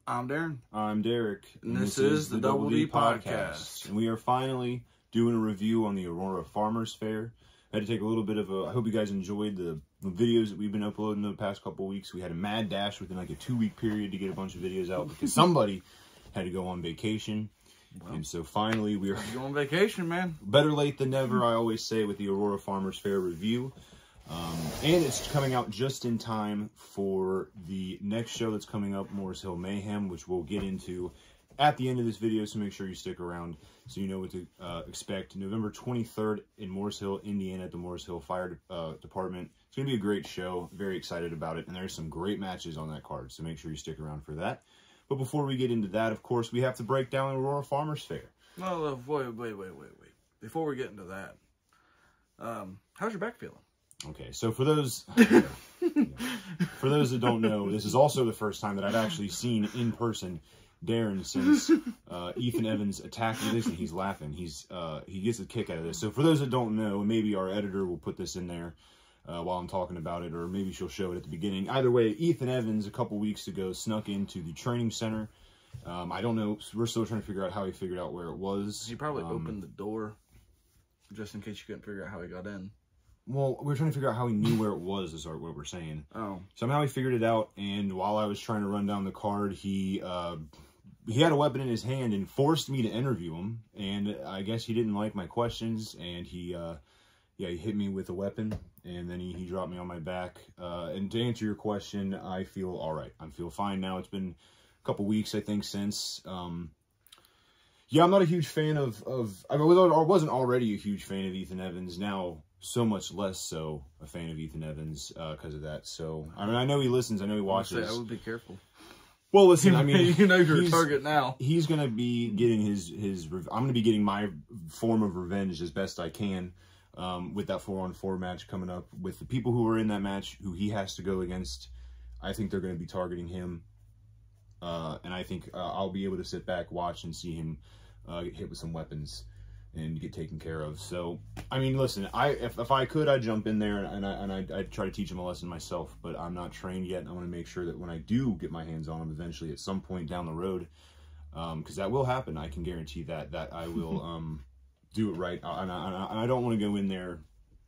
I'm Darren. I'm Derek. And this is the Double D Podcast. And we are finally doing a review on the Aurora Farmers Fair. I had to take a little bit of a... I hope you guys enjoyed the videos that we've been uploading the past couple of weeks. We had a mad dash within like a 2-week period to get a bunch of videos out because somebody had to go on vacation. Well, and so finally we are... Go on vacation, man. Better late than never, I always say, with the Aurora Farmers Fair review. And it's coming out just in time for the next show that's coming up, Morris Hill Mayhem, which we'll get into at the end of this video, so make sure you stick around so you know what to expect. November 23rd in Morris Hill, Indiana, at the Morris Hill Fire Department. It's going to be a great show. Very excited about it, and there's some great matches on that card, so make sure you stick around for that. But before we get into that, of course, we have to break down the Aurora Farmers Fair. No, wait. Before we get into that, how's your back feeling? Okay, so for those for those that don't know, this is also the first time that I've actually seen in person Darren since Ethan Evans attacked me this, and he's laughing. He gets a kick out of this. So for those that don't know, maybe our editor will put this in there while I'm talking about it, or maybe she'll show it at the beginning. Either way, Ethan Evans a couple weeks ago snuck into the training center. I don't know. We're still trying to figure out how he figured out where it was. He probably opened the door just in case you couldn't figure out how he got in. Well, we're trying to figure out how he knew where it was, is what we're saying. Oh. Somehow he figured it out, and while I was trying to run down the card, he had a weapon in his hand and forced me to interview him. And I guess he didn't like my questions, and he hit me with a weapon, and then he dropped me on my back. And to answer your question, I feel all right. I feel fine now. It's been a couple weeks, I think, since... yeah, I'm not a huge fan of I wasn't already a huge fan of Ethan Evans. Now, so much less so a fan of Ethan Evans because of that. So, I mean, I know he listens. I know he watches. I would be careful. Well, listen, I mean... you know you're a target now. He's going to be getting I'm going to be getting my form of revenge as best I can with that 4-on-4 match coming up. With the people who are in that match, who he has to go against, I think they're going to be targeting him. And I think I'll be able to sit back, watch, and see him get hit with some weapons and get taken care of. So, I mean, listen, if I could, I'd jump in there and I'd try to teach him a lesson myself, but I'm not trained yet, and I want to make sure that when I do get my hands on him eventually at some point down the road, because that will happen, I can guarantee that I will do it right, and I don't want to go in there,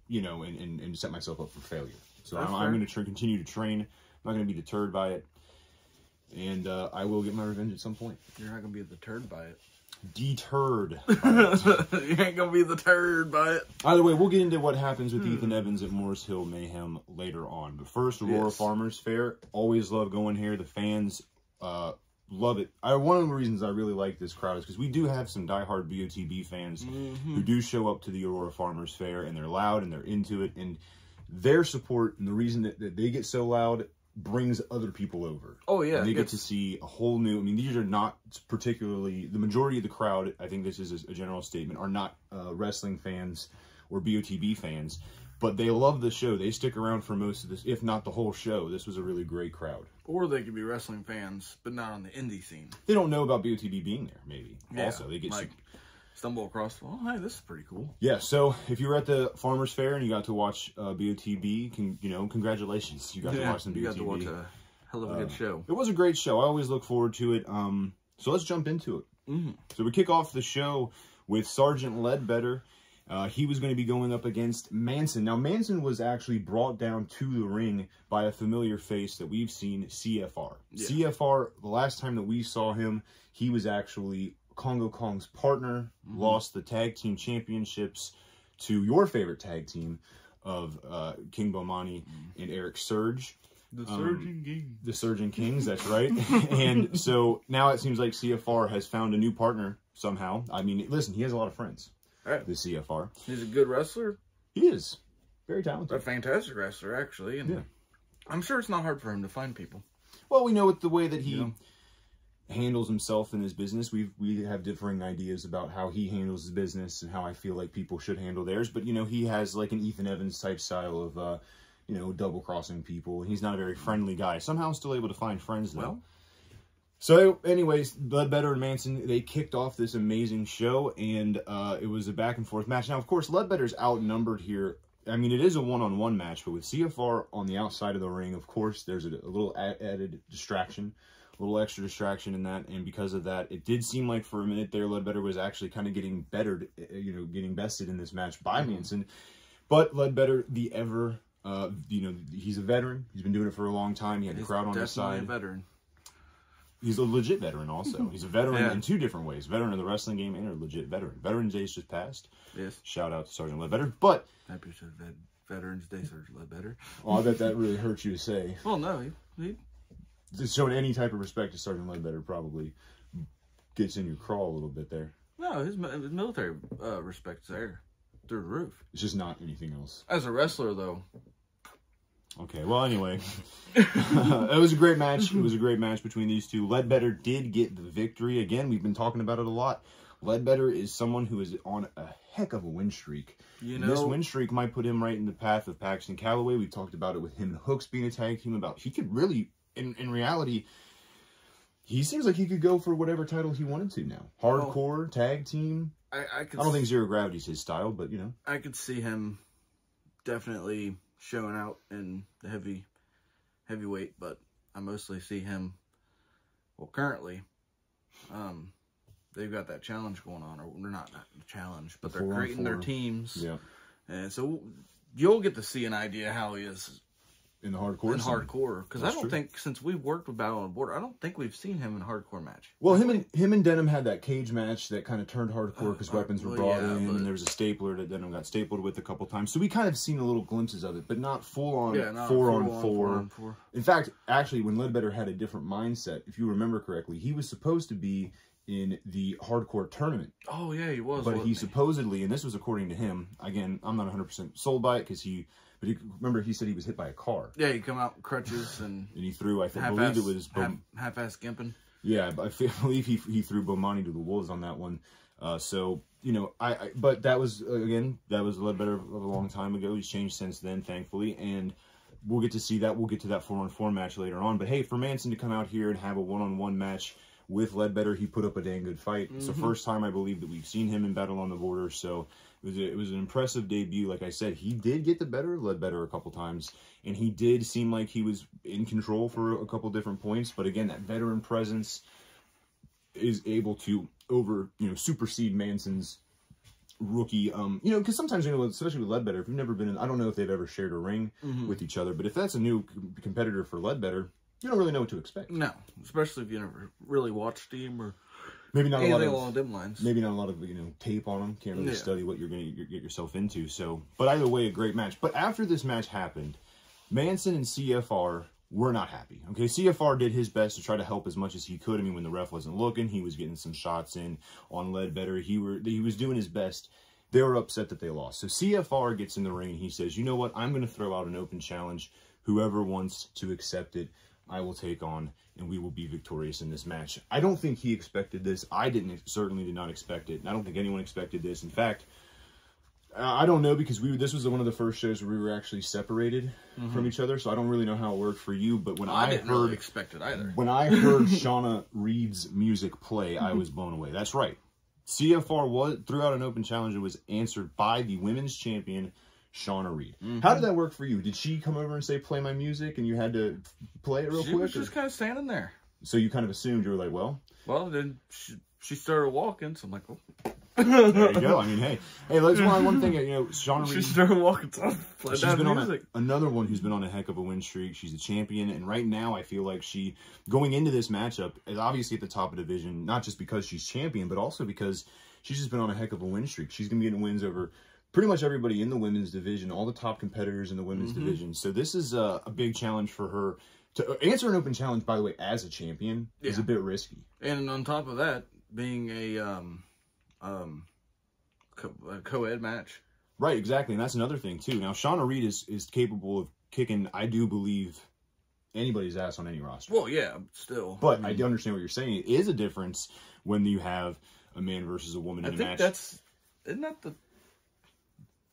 you know, and set myself up for failure. So I'm going to continue to train. I'm not going to be deterred by it, and I will get my revenge at some point. You're not going to be deterred by it. Deterred. You ain't gonna be deterred by it. Either way, we'll get into what happens with Ethan Evans at Morris Hill Mayhem later on. But first, Aurora Farmers Fair. Always love going here. The fans love it. One of the reasons I really like this crowd is because we do have some diehard BOTB fans who do show up to the Aurora Farmers Fair, and they're loud and they're into it. And their support and the reason that they get so loud brings other people over. Oh, yeah. And they get to see a whole new... I mean, these are not particularly... The majority of the crowd, I think this is a general statement, are not wrestling fans or BOTB fans, but they love the show. They stick around for most of this, if not the whole show. This was a really great crowd. Or they could be wrestling fans, but not on the indie scene. They don't know about BOTB being there, maybe. Yeah, also, they get... like, stumble across, oh, hey, this is pretty cool. Yeah, so if you were at the Farmers Fair and you got to watch BOTB, congratulations. You got to watch some BOTB. You got to watch a hell of a good show. It was a great show. I always look forward to it. So let's jump into it. So we kick off the show with Sergeant Ledbetter. He was going to be going up against Manson. Now, Manson was actually brought down to the ring by a familiar face that we've seen, CFR. Yeah. CFR, the last time that we saw him, he was actually... Congo Kong's partner, lost the tag team championships to your favorite tag team of King Bomani and Eric Surge. The Surgeon Kings. The Surgeon Kings, that's right. And so now it seems like CFR has found a new partner somehow. I mean, listen, he has a lot of friends, the CFR. He's a good wrestler. He is. Very talented. A fantastic wrestler, actually. And I'm sure it's not hard for him to find people. Well, we know it the way that he... handles himself in his business. We have differing ideas about how he handles his business and how I feel like people should handle theirs. But, you know, he has like an Ethan Evans type style of, you know, double-crossing people. He's not a very friendly guy. Somehow still able to find friends, though. Well. So, anyways, Ledbetter and Manson, they kicked off this amazing show, and it was a back-and-forth match. Now, of course, Ledbetter's outnumbered here. I mean, it is a one-on-one match, but with CFR on the outside of the ring, of course, there's a little added distraction little extra distraction in that, and because of that, it did seem like for a minute there, Ledbetter was actually kind of getting better, getting bested in this match by Manson. But Ledbetter, the ever, he's a veteran. He's been doing it for a long time. He had the crowd on his side. A veteran. He's a legit veteran also. He's a veteran in two different ways. Veteran of the wrestling game and a legit veteran. Veterans Day just passed. Yes. Shout out to Sergeant Ledbetter. But happy Veterans Day, Sergeant Ledbetter. Oh, I bet that really hurts you to say. Well, no, he showing any type of respect to Sergeant Ledbetter probably gets in your craw a little bit there. No, his military respect's there through the roof. It's just not anything else. As a wrestler, though. Okay, well, anyway. It was a great match. It was a great match between these two. Ledbetter did get the victory. Again, we've been talking about it a lot. Ledbetter is someone who is on a heck of a win streak. This win streak might put him right in the path of Paxton Calloway. We've talked about it with him and Hooks being a tag team about. He could really, in reality, he seems like he could go for whatever title he wanted to now. Hardcore, tag team. I don't think Zero Gravity's his style, but, I could see him definitely showing out in the heavyweight, but I mostly see him, well, currently, they've got that challenge going on, or they're not a challenge, but they're creating their teams. Yeah. And so you'll get to see an idea how he is in the hardcore. Hardcore, because I don't think, since we've worked with Battle on the Border, I don't think we've seen him in a hardcore match. Well, him and Denham had that cage match that kind of turned hardcore because weapons were brought in, and there was a stapler that Denham got stapled with a couple times. So we kind of seen a little glimpses of it, but not full on, four on four. In fact, actually, when Ledbetter had a different mindset, if you remember correctly, he was supposed to be in the hardcore tournament. Oh, yeah, he was. But he supposedly, and this was according to him, again, I'm not 100% sold by it because remember, he said he was hit by a car. Yeah, he come out with crutches and he threw, I believe it was... half-ass gimping. Yeah, I believe he threw Bomani to the wolves on that one. So, but that was, again, that was Ledbetter of a long time ago. He's changed since then, thankfully, and we'll get to see that. We'll get to that 4-on-4 match later on. But, hey, for Manson to come out here and have a 1-on-1 match with Ledbetter, he put up a dang good fight. It's the first time, I believe, that we've seen him in Battle on the Border, so it was an impressive debut. Like I said, he did get the better of Ledbetter a couple times, and he did seem like he was in control for a couple different points, but again, that veteran presence is able to supersede Manson's rookie, because sometimes, especially with Ledbetter, if you've never been in, I don't know if they've ever shared a ring with each other, but if that's a new competitor for Ledbetter, you don't really know what to expect. No, especially if you never really watched him or maybe not a lot of them lines. Maybe not a lot of tape on them. Can't really study what you're going to get yourself into. So, but either way, a great match. But after this match happened, Manson and CFR were not happy. Okay, CFR did his best to try to help as much as he could. I mean, when the ref wasn't looking, he was getting some shots in on Ledbetter. He was doing his best. They were upset that they lost. So CFR gets in the ring and he says, "You know what? I'm going to throw out an open challenge. Whoever wants to accept it, I will take on, and we will be victorious in this match." I don't think he expected this. I certainly did not expect it. I don't think anyone expected this. In fact, I don't know, because this was one of the first shows where we were actually separated from each other, so I don't really know how it worked for you. But when I didn't really expect it either. When I heard Shauna Reed's music play, I was blown away. That's right. CFR threw out an open challenge that was answered by the women's champion, Shauna Reed. How did that work for you? Did she come over and say, "Play my music," and you had to play it real quick? She was just kind of standing there. So you kind of assumed, you were like, well, then she started walking, so I'm like, oh. There you go. I mean, hey, let's one thing. Shauna Reed. She started walking. So she's been on another one who's been on a heck of a win streak. She's a champion, and right now I feel like she, going into this matchup, is obviously at the top of the division, not just because she's champion, but also because she's just been on a heck of a win streak. She's gonna be getting wins over pretty much everybody in the women's division, all the top competitors in the women's division. So this is a big challenge for her. To answer an open challenge, by the way, as a champion, is a bit risky. And on top of that, being a co-ed match. Right, exactly. And that's another thing, too. Now, Shauna Reed is capable of kicking, I do believe, anybody's ass on any roster. Well, yeah, still. But I do understand what you're saying. It is a difference when you have a man versus a woman in a match. Isn't that the...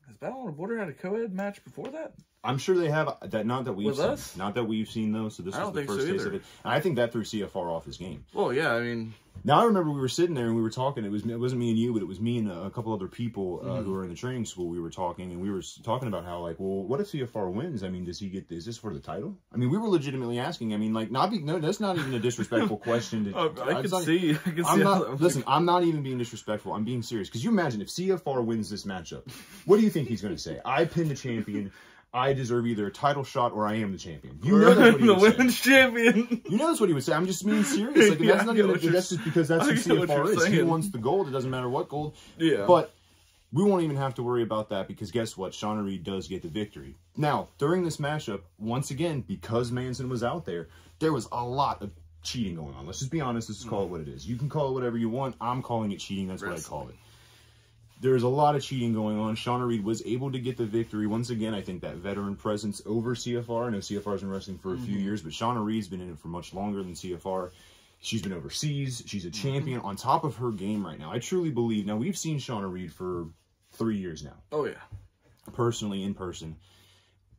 Has Battle on the Border had a co-ed match before that? I'm sure they have that. Not that we've With seen. us? Not that we've seen though. So this I was don't the think first so taste either. of it. And I think that threw CFR off his game. Well, yeah, I mean, Now I remember we were sitting there and we were talking. It wasn't me and you, but it was me and a couple other people who were in the training school. We were talking and we were talking about how, like, well, what if CFR wins? I mean, does he get? Is this for the title? I mean, we were legitimately asking. I mean, like, no, that's not even a disrespectful question. I can see. I'm not. Listen, I'm not even being disrespectful. I'm being serious. Because you imagine if CFR wins this matchup, what do you think he's going to say? I pinned the champion. I deserve either a title shot or I am the champion. You know that's what he would say. The women's champion. You know that's what he would say. I'm just being serious. Like, Yeah, that's not even. That's just because that's who CFR is. He wants the gold. It doesn't matter what gold. Yeah. But we won't even have to worry about that because guess what? Shauna Reed does get the victory. Now, during this matchup, once again, because Manson was out there, there was a lot of cheating going on. Let's just be honest. Let's just call it what it is. You can call it whatever you want. I'm calling it cheating. That's what I call it. There's a lot of cheating going on. Shauna Reed was able to get the victory. Once again, I think that veteran presence over CFR. I know CFR's been wrestling for a few years, but Shauna Reed's been in it for much longer than CFR. She's been overseas. She's a champion on top of her game right now. I truly believe. Now, we've seen Shauna Reed for 3 years now. Oh, yeah. Personally, in person.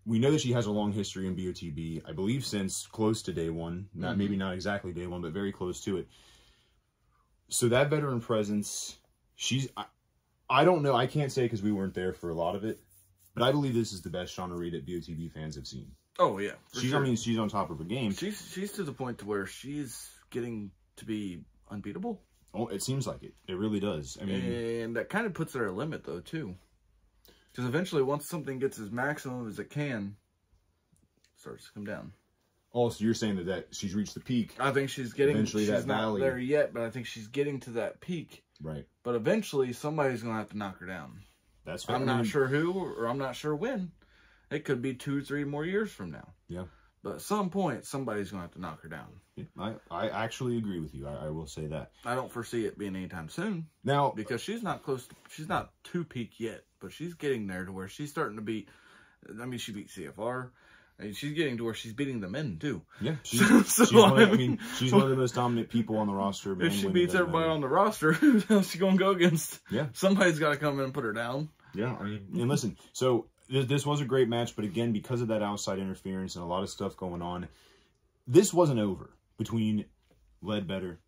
We know that she has a long history in BOTB. I believe since close to day one. Maybe not exactly day one, but very close to it. So that veteran presence, I don't know. I can't say because we weren't there for a lot of it. But I believe this is the best Shauna Reed that BOTB fans have seen. Oh, yeah. I mean, she's on top of her game. She's to the point to where she's getting to be unbeatable. Oh, it seems like it. It really does. I mean, and that kind of puts her at a limit, though, too. Because eventually, once something gets as maximum as it can, it starts to come down. Oh, so you're saying that she's reached the peak. I think she's getting... Eventually, she's that not valley. there yet, but I think she's getting to that peak. Right. But eventually, somebody's going to have to knock her down. That's fair. I'm not sure who, or I'm not sure when. It could be 2 or 3 more years from now. Yeah. But at some point, somebody's going to have to knock her down. Yeah, I actually agree with you. I will say that. I don't foresee it being anytime soon. Now, because she's not close. She's not to peak yet, but she's getting there to where she's starting to beat. I mean, she beat CFR. I mean, she's getting to where she's beating the men too. Yeah, she's one of the most dominant people on the roster. If she beats everybody on the roster, who else she gonna go against? Yeah, somebody's got to come in and put her down. Yeah, I mean, and listen, so this was a great match, but again, because of that outside interference and a lot of stuff going on, this wasn't over between Ledbetter,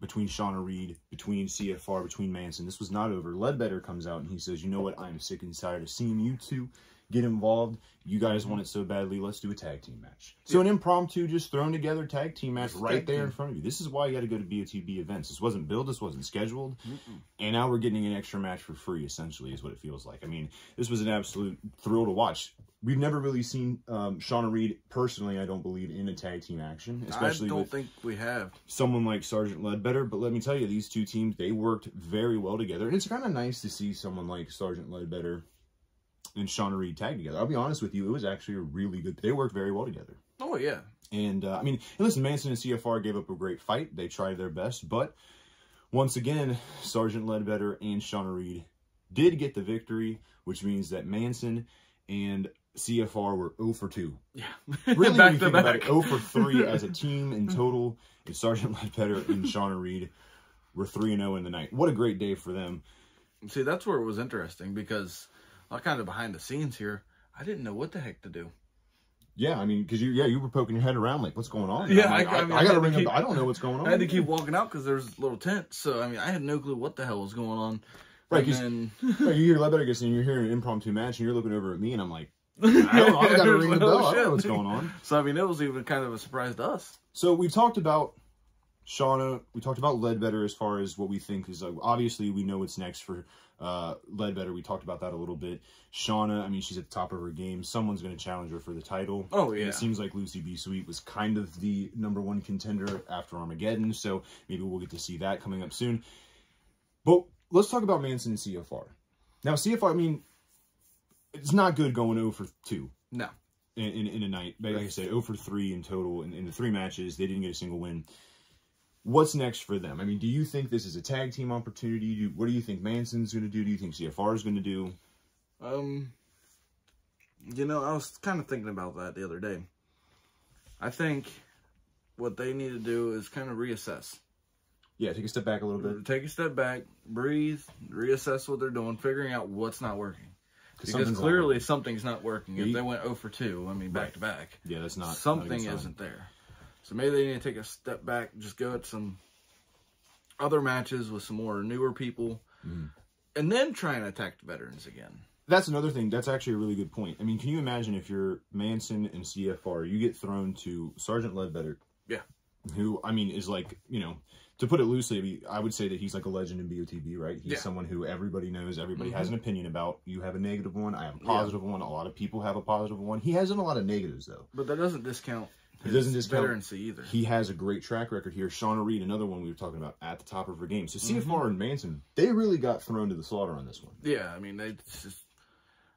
between Shauna Reed, between CFR, between Manson. This was not over. Ledbetter comes out and he says, you know what, I'm sick and tired of seeing you two get involved. You guys want it so badly. Let's do a tag team match. So an impromptu, just thrown together tag team match right there in front of you. This is why you got to go to BOTB events. This wasn't billed. This wasn't scheduled. And now we're getting an extra match for free, essentially, is what it feels like. I mean, this was an absolute thrill to watch. We've never really seen Shauna Reed, personally, I don't believe, in a tag team action. Especially I don't think we have. Someone like Sergeant Ledbetter. But let me tell you, these two teams, they worked very well together. And it's kind of nice to see someone like Sergeant Ledbetter and Shauna Reed tag together. I'll be honest with you, it was actually a really good... They worked very well together. Oh, yeah. And, I mean, and listen, Manson and CFR gave up a great fight. They tried their best. But, once again, Sergeant Ledbetter and Shauna Reed did get the victory, which means that Manson and CFR were 0 for 2. Yeah. Really, back to back. 0 for 3 as a team in total. And Sergeant Ledbetter and Shauna Reed were 3-0 in the night. What a great day for them. See, that's where it was interesting because... kind of behind the scenes here, I didn't know what the heck to do. Yeah, I mean, because you were poking your head around like, what's going on? Yeah, I got to ring up. I don't know what's going on. I had to keep walking out because there's a little tent. So, I mean, I had no clue what the hell was going on. Right, and then... you hear Ledbetter gets and you're hearing an impromptu match and you're looking over at me and I'm like, I don't know, I got to ring the bell. I don't know what's going on. So, I mean, it was even kind of a surprise to us. So, we've talked about Shauna. We talked about Ledbetter as far as what we think is, obviously, we know what's next for Ledbetter. We talked about that a little bit. Shauna, I mean, she's at the top of her game. Someone's going to challenge her for the title. Oh, yeah. And it seems like Lucy B. Sweet was kind of the #1 contender after Armageddon, so maybe we'll get to see that coming up soon. But let's talk about Manson and CFR. Now, CFR, I mean, it's not good going 0 for 2. No. In a night. Like I said, 0 for 3 in total. In the 3 matches, they didn't get a single win. What's next for them? I mean, do you think this is a tag team opportunity? What do you think Manson's going to do? Do you think CFR is going to do? You know, I was kind of thinking about that the other day. I think what they need to do is kind of reassess. Yeah, take a step back a little bit. Take a step back, breathe, reassess what they're doing, figuring out what's not working. Because clearly something's not working. If they went 0 for 2, I mean, back to back. Yeah, that's not something isn't there. So maybe they need to take a step back, just go at some other matches with some more newer people, and then try and attack the veterans again. That's another thing. That's actually a really good point. I mean, can you imagine if you're Manson and CFR, you get thrown to Sergeant Ledbetter? Yeah. Who, I mean, is like, you know, to put it loosely, I would say that he's like a legend in BOTB, right? He's someone who everybody knows, everybody has an opinion about. You have a negative one, I have a positive one, a lot of people have a positive one. He has a lot of negatives, though. But that doesn't discount veterancy either. He has a great track record here. Shauna Reed, another one we were talking about, at the top of her game. So CFR and Manson, they really got thrown to the slaughter on this one. Yeah,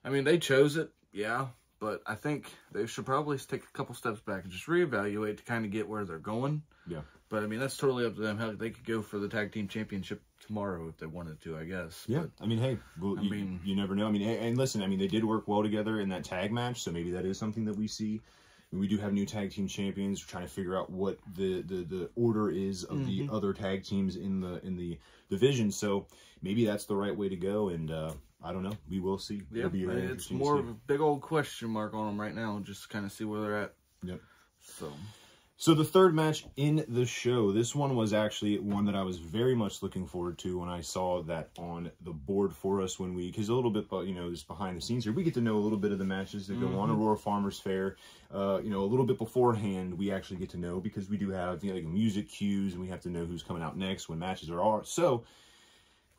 they chose it, yeah. But I think they should probably take a couple steps back and just reevaluate to kind of get where they're going. Yeah. But, I mean, that's totally up to them. Hell, they could go for the tag team championship tomorrow if they wanted to, I guess. Yeah. But, I mean, hey, well, you never know. I mean, and listen, I mean, they did work well together in that tag match, so maybe that is something that we see. We do have new tag team champions. We're trying to figure out what the order is of the other tag teams in the division. So maybe that's the right way to go. And I don't know. We will see. Yeah, it's more of a big old question mark on them right now. Just kind of see where they're at. Yep. So the third match in the show, this one was actually one that I was very much looking forward to when I saw that on the board for us because a little bit, you know, just behind the scenes here, we get to know a little bit of the matches that go on Aurora Farmers Fair. You know, a little bit beforehand, we actually get to know because we do have, you know, like music cues and we have to know who's coming out next when matches are. So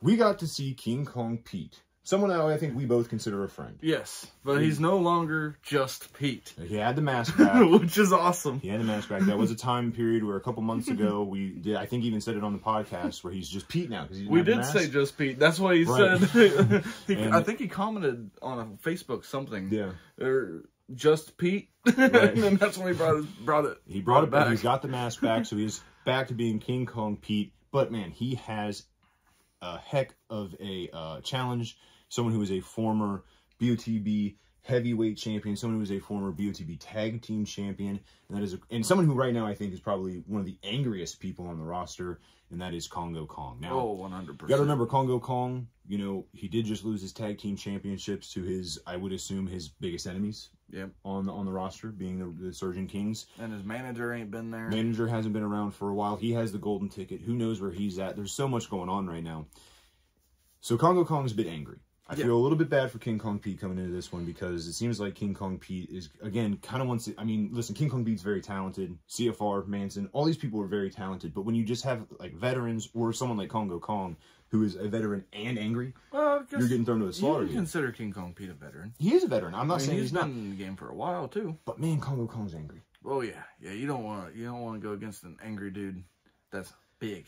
we got to see King Kong Pete. Someone I think we both consider a friend. Yes, but he's no longer just Pete. He had the mask back. Which is awesome. He had the mask back. That was a time period where a couple months ago we did, I think even said it on the podcast, where he's just Pete now. We did say just Pete. That's what he said. I think he commented on a Facebook something. Yeah. Or just Pete. Right. And then that's when he brought it. He brought it back. He's got the mask back, so he's back to being King Kong Pete. But man, he has a heck of a challenge. Someone who is a former BOTB heavyweight champion, someone who is a former BOTB tag team champion, and that is and someone who right now I think is probably one of the angriest people on the roster, and that is Congo Kong. Now, 100%. You got to remember Congo Kong. You know, he did just lose his tag team championships to his, I would assume, his biggest enemies. Yep. On the roster, being the Surgeon Kings. And his manager ain't been there. Manager hasn't been around for a while. He has the golden ticket. Who knows where he's at? There's so much going on right now. So Congo Kong's a bit angry. I feel a little bit bad for King Kong Pete coming into this one because it seems like King Kong Pete is, again, kind of wants to, I mean, listen, King Kong Pete's very talented. CFR, Manson, all these people are very talented. But when you just have, like, veterans or someone like Congo Kong, who is a veteran and angry, you're getting thrown to the slaughter. You consider King Kong Pete a veteran. He is a veteran. I'm not saying he's been in the game for a while, too. But, man, Congo Kong's angry. Oh, yeah. Yeah, you don't want to go against an angry dude that's big.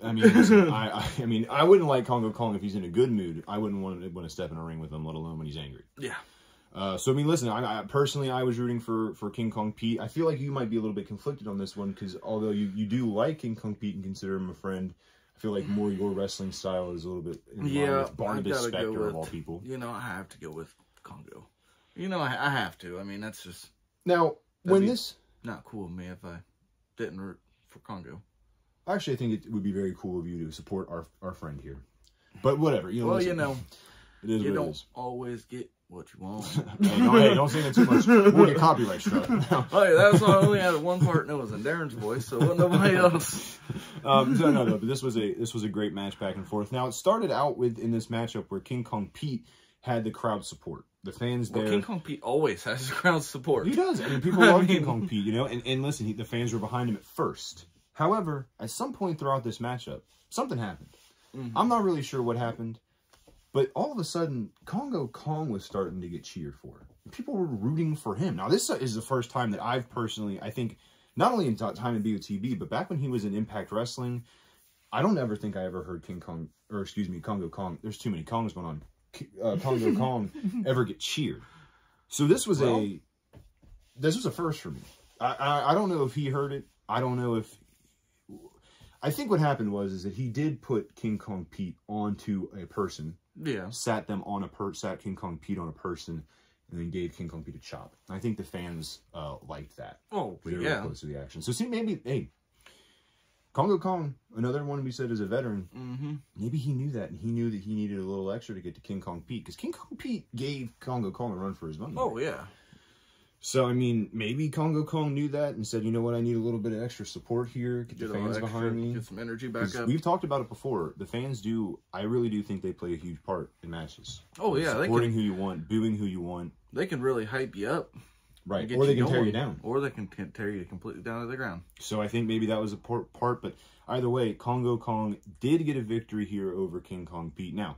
I mean, listen, I mean, I wouldn't like Congo Kong if he's in a good mood. I wouldn't want to step in a ring with him, let alone when he's angry. Yeah. So, I mean, listen, personally, I was rooting for King Kong Pete. I feel like you might be a little bit conflicted on this one because although you do like King Kong Pete and consider him a friend, I feel like more your wrestling style is a little bit in line with Barnabas Spector of all people. You know, I have to go with Congo. You know, I have to. I mean, that's just... Now, when this... Not cool of me if I didn't root for Congo. Actually, I think it would be very cool of you to support our friend here. But whatever. You know, well, listen, you know, it is you what don't it is. always get what you want. Hey, don't say that too much. We'll get copyright struck. Hey, that's why I only had one part and it was in Darren's voice, so wasn't nobody else. No, but this was a great match back and forth. Now, it started out in this matchup where King Kong Pete had the crowd support. The fans there. King Kong Pete always has crowd support. He does. I mean, people love King Kong Pete, you know, and listen, the fans were behind him at first. However, at some point throughout this matchup, something happened. I'm not really sure what happened, but all of a sudden, Congo Kong was starting to get cheered for. People were rooting for him. Now, this is the first time that I've personally, I think, not only in time in BOTB, but back when he was in Impact Wrestling, I don't ever think I ever heard Congo Kong. There's too many Kongs going on. Congo Kong ever get cheered. So this was a first for me. I don't know if he heard it. I don't know if... I think what happened was that he did put King Kong Pete onto a person. Yeah. Sat King Kong Pete on a person, and then gave King Kong Pete a chop. I think the fans liked that. Oh, they were yeah. close to the action. So see, maybe, hey, Congo Kong, another one we said is a veteran. Mm-hmm. Maybe he knew that, and he knew that he needed a little extra to get to King Kong Pete, because King Kong Pete gave Congo Kong a run for his money. Oh, yeah. So, I mean, maybe Congo Kong knew that and said, you know what, I need a little bit of extra support here, get the fans behind me. Get some energy back up. We've talked about it before. The fans do, I really do think they play a huge part in matches. Oh, yeah. Supporting who you want, booing who you want. They can really hype you up. Right, or they can tear you down. Or they can tear you completely down to the ground. So I think maybe that was a part, but either way, Congo Kong did get a victory here over King Kong Pete. Now,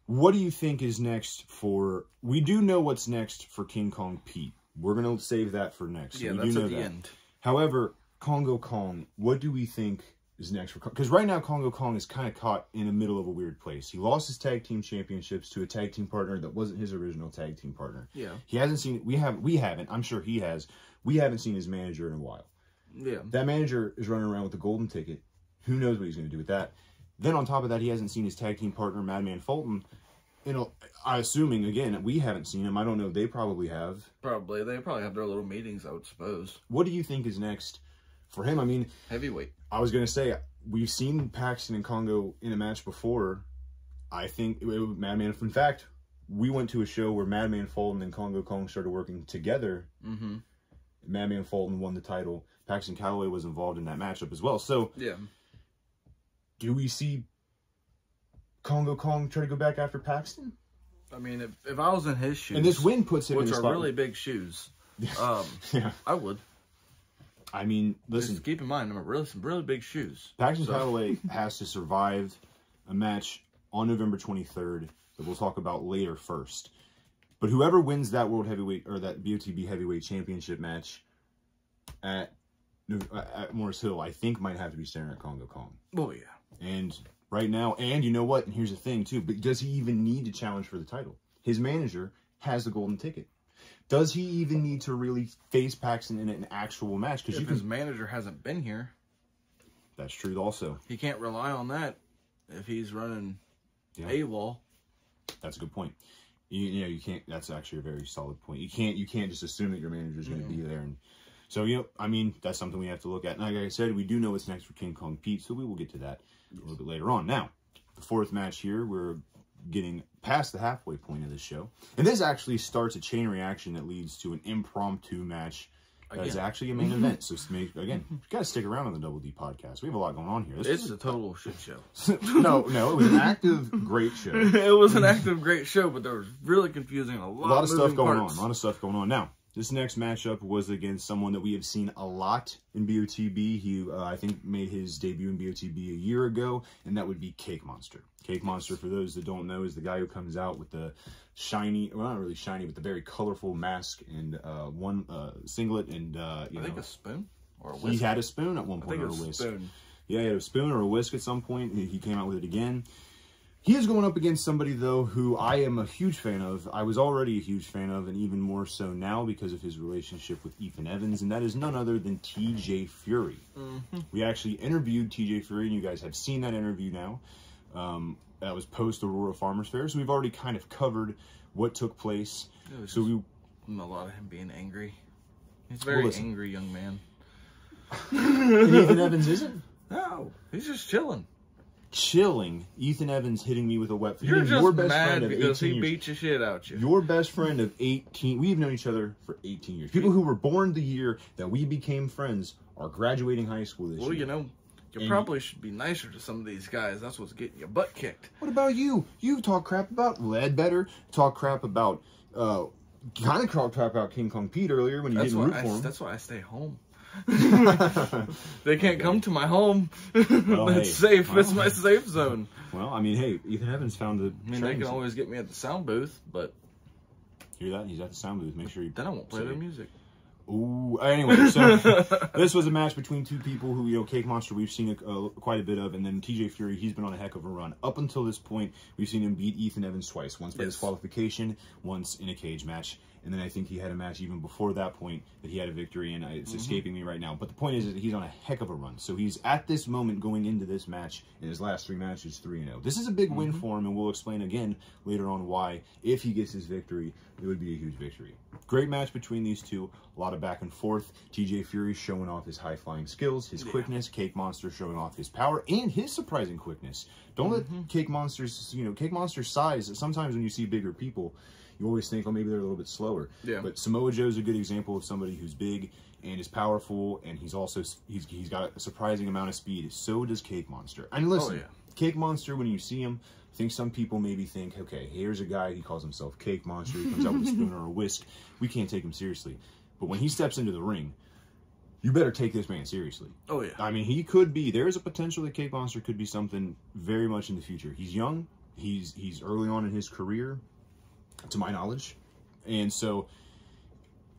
what do you think is next for... We do know what's next for King Kong Pete. We're going to save that for next. Yeah, we that's do know at the that. end. However, Congo Kong, what do we think is next for... Because right now, Congo Kong is kind of caught in the middle of a weird place. He lost his tag team championships to a tag team partner that wasn't his original tag team partner. Yeah. He hasn't seen... We haven't. I'm sure he has. We haven't seen his manager in a while. Yeah. That manager is running around with the golden ticket. Who knows what he's going to do with that? Then on top of that, he hasn't seen his tag team partner, Madman Fulton. You know, I'm assuming, again, we haven't seen him. I don't know. They probably have. Probably. They probably have their little meetings, I would suppose. What do you think is next for him? I mean... Heavyweight. I was going to say, we've seen Paxton and Congo in a match before. I think, Madman... In fact, we went to a show where Madman Fulton and Congo Kong started working together. Mm-hmm. Madman Fulton won the title. Paxton Calloway was involved in that matchup as well. So, yeah. Do we see Congo Kong try to go back after Paxton? I mean, if I was in his shoes... And this win puts him in which the are spot. really big shoes. Yeah. I would. I mean, listen. Just keep in mind, some really big shoes. Paxton Calloway has to survive a match on November 23rd that we'll talk about later first. But whoever wins that World Heavyweight, or that BOTB Heavyweight Championship match at Morris Hill, I think might have to be staring at Congo Kong. Oh, yeah. And right now, and you know what? And here's the thing, too. But does he even need to challenge for the title? His manager has the golden ticket. Does he even need to really face Paxton in an actual match? Because his manager hasn't been here. That's true also. He can't rely on that if he's running AWOL. That's a good point. You know, you can't... That's actually a very solid point. You can't just assume that your manager's going to be there. And so, you know, I mean, that's something we have to look at. And like I said, we do know what's next for King Kong Pete, so we will get to that a little bit later on. Now, the fourth match here, we're getting past the halfway point of this show. And this actually starts a chain reaction that leads to an impromptu match that is actually a main event. So, again, you got to stick around on the Double D podcast. We have a lot going on here. It's a total shit show. No, it was an active, great show. It was an active, great show, but there was really confusing. A lot of stuff going on. A lot of stuff going on. Now, this next matchup was against someone that we have seen a lot in BOTB. He, I think, made his debut in BOTB a year ago, and that would be Cake Monster. Cake Monster, for those that don't know, is the guy who comes out with the shiny, well, not really shiny, but the very colorful mask and one singlet and, I think a spoon or a whisk. He had a spoon at one point, or a whisk. Spoon. Yeah, he had a spoon or a whisk at some point. He came out with it again. He is going up against somebody, though, who I am a huge fan of. I was already a huge fan of, and even more so now because of his relationship with Ethan Evans, and that is none other than TJ Fury. Mm-hmm. We actually interviewed TJ Fury, and you guys have seen that interview now. That was post-Aurora Farmers Fair, so we've already kind of covered what took place. So a lot of him being angry. He's a very angry young man. And Ethan Evans isn't? No, he's just chilling. Ethan Evans hitting me with a wet... You're just your best mad friend of because he beat your shit out you. Your best friend of 18... We've known each other for 18 years. People who were born the year that we became friends are graduating high school this year. Well, you know, you probably should be nicer to some of these guys. That's what's getting your butt kicked. What about you? You talk crap about Ledbetter, talk crap about... kind of talk crap about King Kong Pete earlier when you didn't root for him. That's why I stay home. They can't come to my home. Well, it's safe. Well, it's my safe zone. Well, I mean, hey, Ethan Evans found the... I mean, they can always get me at the sound booth, but... Hear that? He's at the sound booth. Make sure you... Then I won't play their music. Ooh, anyway, so this was a match between two people who, you know, Cake Monster we've seen quite a bit of, and then TJ Fury, he's been on a heck of a run. Up until this point, we've seen him beat Ethan Evans twice. Once by disqualification, once in a cage match. And then I think he had a match even before that point that he had a victory, and it's escaping me right now. But the point is that he's on a heck of a run. So he's at this moment going into this match, in his last 3 matches, 3-0. This is a big win for him, and we'll explain again later on why, if he gets his victory, it would be a huge victory. great match between these two. A lot of back and forth. TJ Fury showing off his high-flying skills, his quickness. Cake Monster showing off his power and his surprising quickness. Don't let Cake Monster's, Cake Monster's size. Sometimes when you see bigger people, you always think, oh, maybe they're a little bit slower. Yeah. But Samoa Joe's a good example of somebody who's big and is powerful, and he's also he's got a surprising amount of speed. So does Cake Monster. And listen, Cake Monster, when you see him, I think some people maybe think, okay, here's a guy, he calls himself Cake Monster, he comes out with a spoon or a whisk. We can't take him seriously. But when he steps into the ring, you better take this man seriously. Oh, yeah. I mean, he could be, there's a potential that Cake Monster could be something very much in the future. He's young, he's early on in his career, to my knowledge. And so,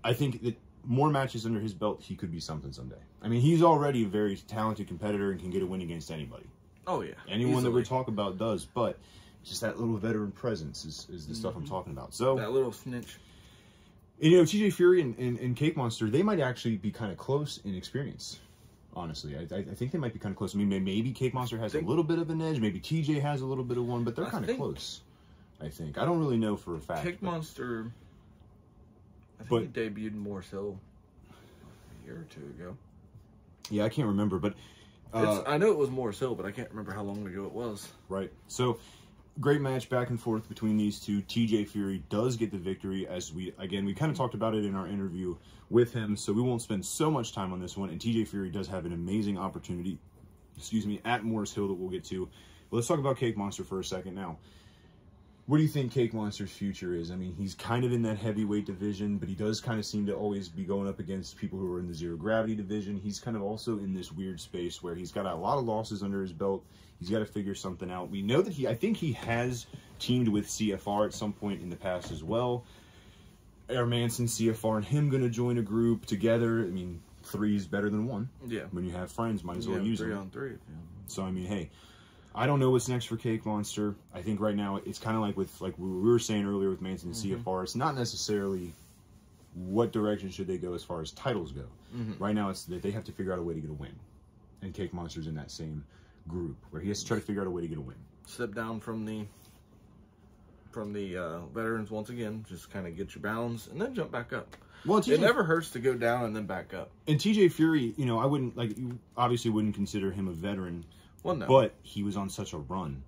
I think that more matches under his belt, he could be something someday. I mean, he's already a very talented competitor and can get a win against anybody. Oh, yeah. Anyone that we talk about does, but just that little veteran presence is the stuff I'm talking about. So that little snitch. And, TJ Fury and Cake Monster, they might actually be kind of close in experience, honestly. I think they might be kind of close. I mean, maybe Cake Monster has a little bit of an edge. Maybe TJ has a little bit of one, but they're kind of close, I think. I don't really know for a fact. Cake Monster, I think he debuted in Morris Hill a year or two ago. Yeah, I can't remember, but... I know it was Morris Hill, but I can't remember how long ago it was. Right. So, great match back and forth between these two. TJ Fury does get the victory, as we kind of talked about it in our interview with him, so we won't spend so much time on this one. And TJ Fury does have an amazing opportunity, at Morris Hill that we'll get to. But let's talk about Cake Monster for a second now. What do you think Cake Monster's future is? I mean, he's kind of in that heavyweight division, but he does kind of seem to always be going up against people who are in the zero gravity division. He's kind of also in this weird space where he's got a lot of losses under his belt. He's got to figure something out. We know that I think he has teamed with CFR at some point in the past as well. Air Manson, CFR, and him going to join a group together. I mean, 3 is better than 1. Yeah. When you have friends, might as well use 3 on 3. Yeah. So, I mean, hey. I don't know what's next for Cake Monster. I think right now it's kind of like we were saying earlier with Manson and CFR. It's not necessarily what direction should they go as far as titles go. Right now it's that they have to figure out a way to get a win. And Cake Monster's in that same group where he has to try to figure out a way to get a win. Step down from the veterans once again. Just kind of get your balance and then jump back up. Well, it never hurts to go down and then back up. And TJ Fury, I wouldn't you obviously wouldn't consider him a veteran. Well, no. But he was on such a run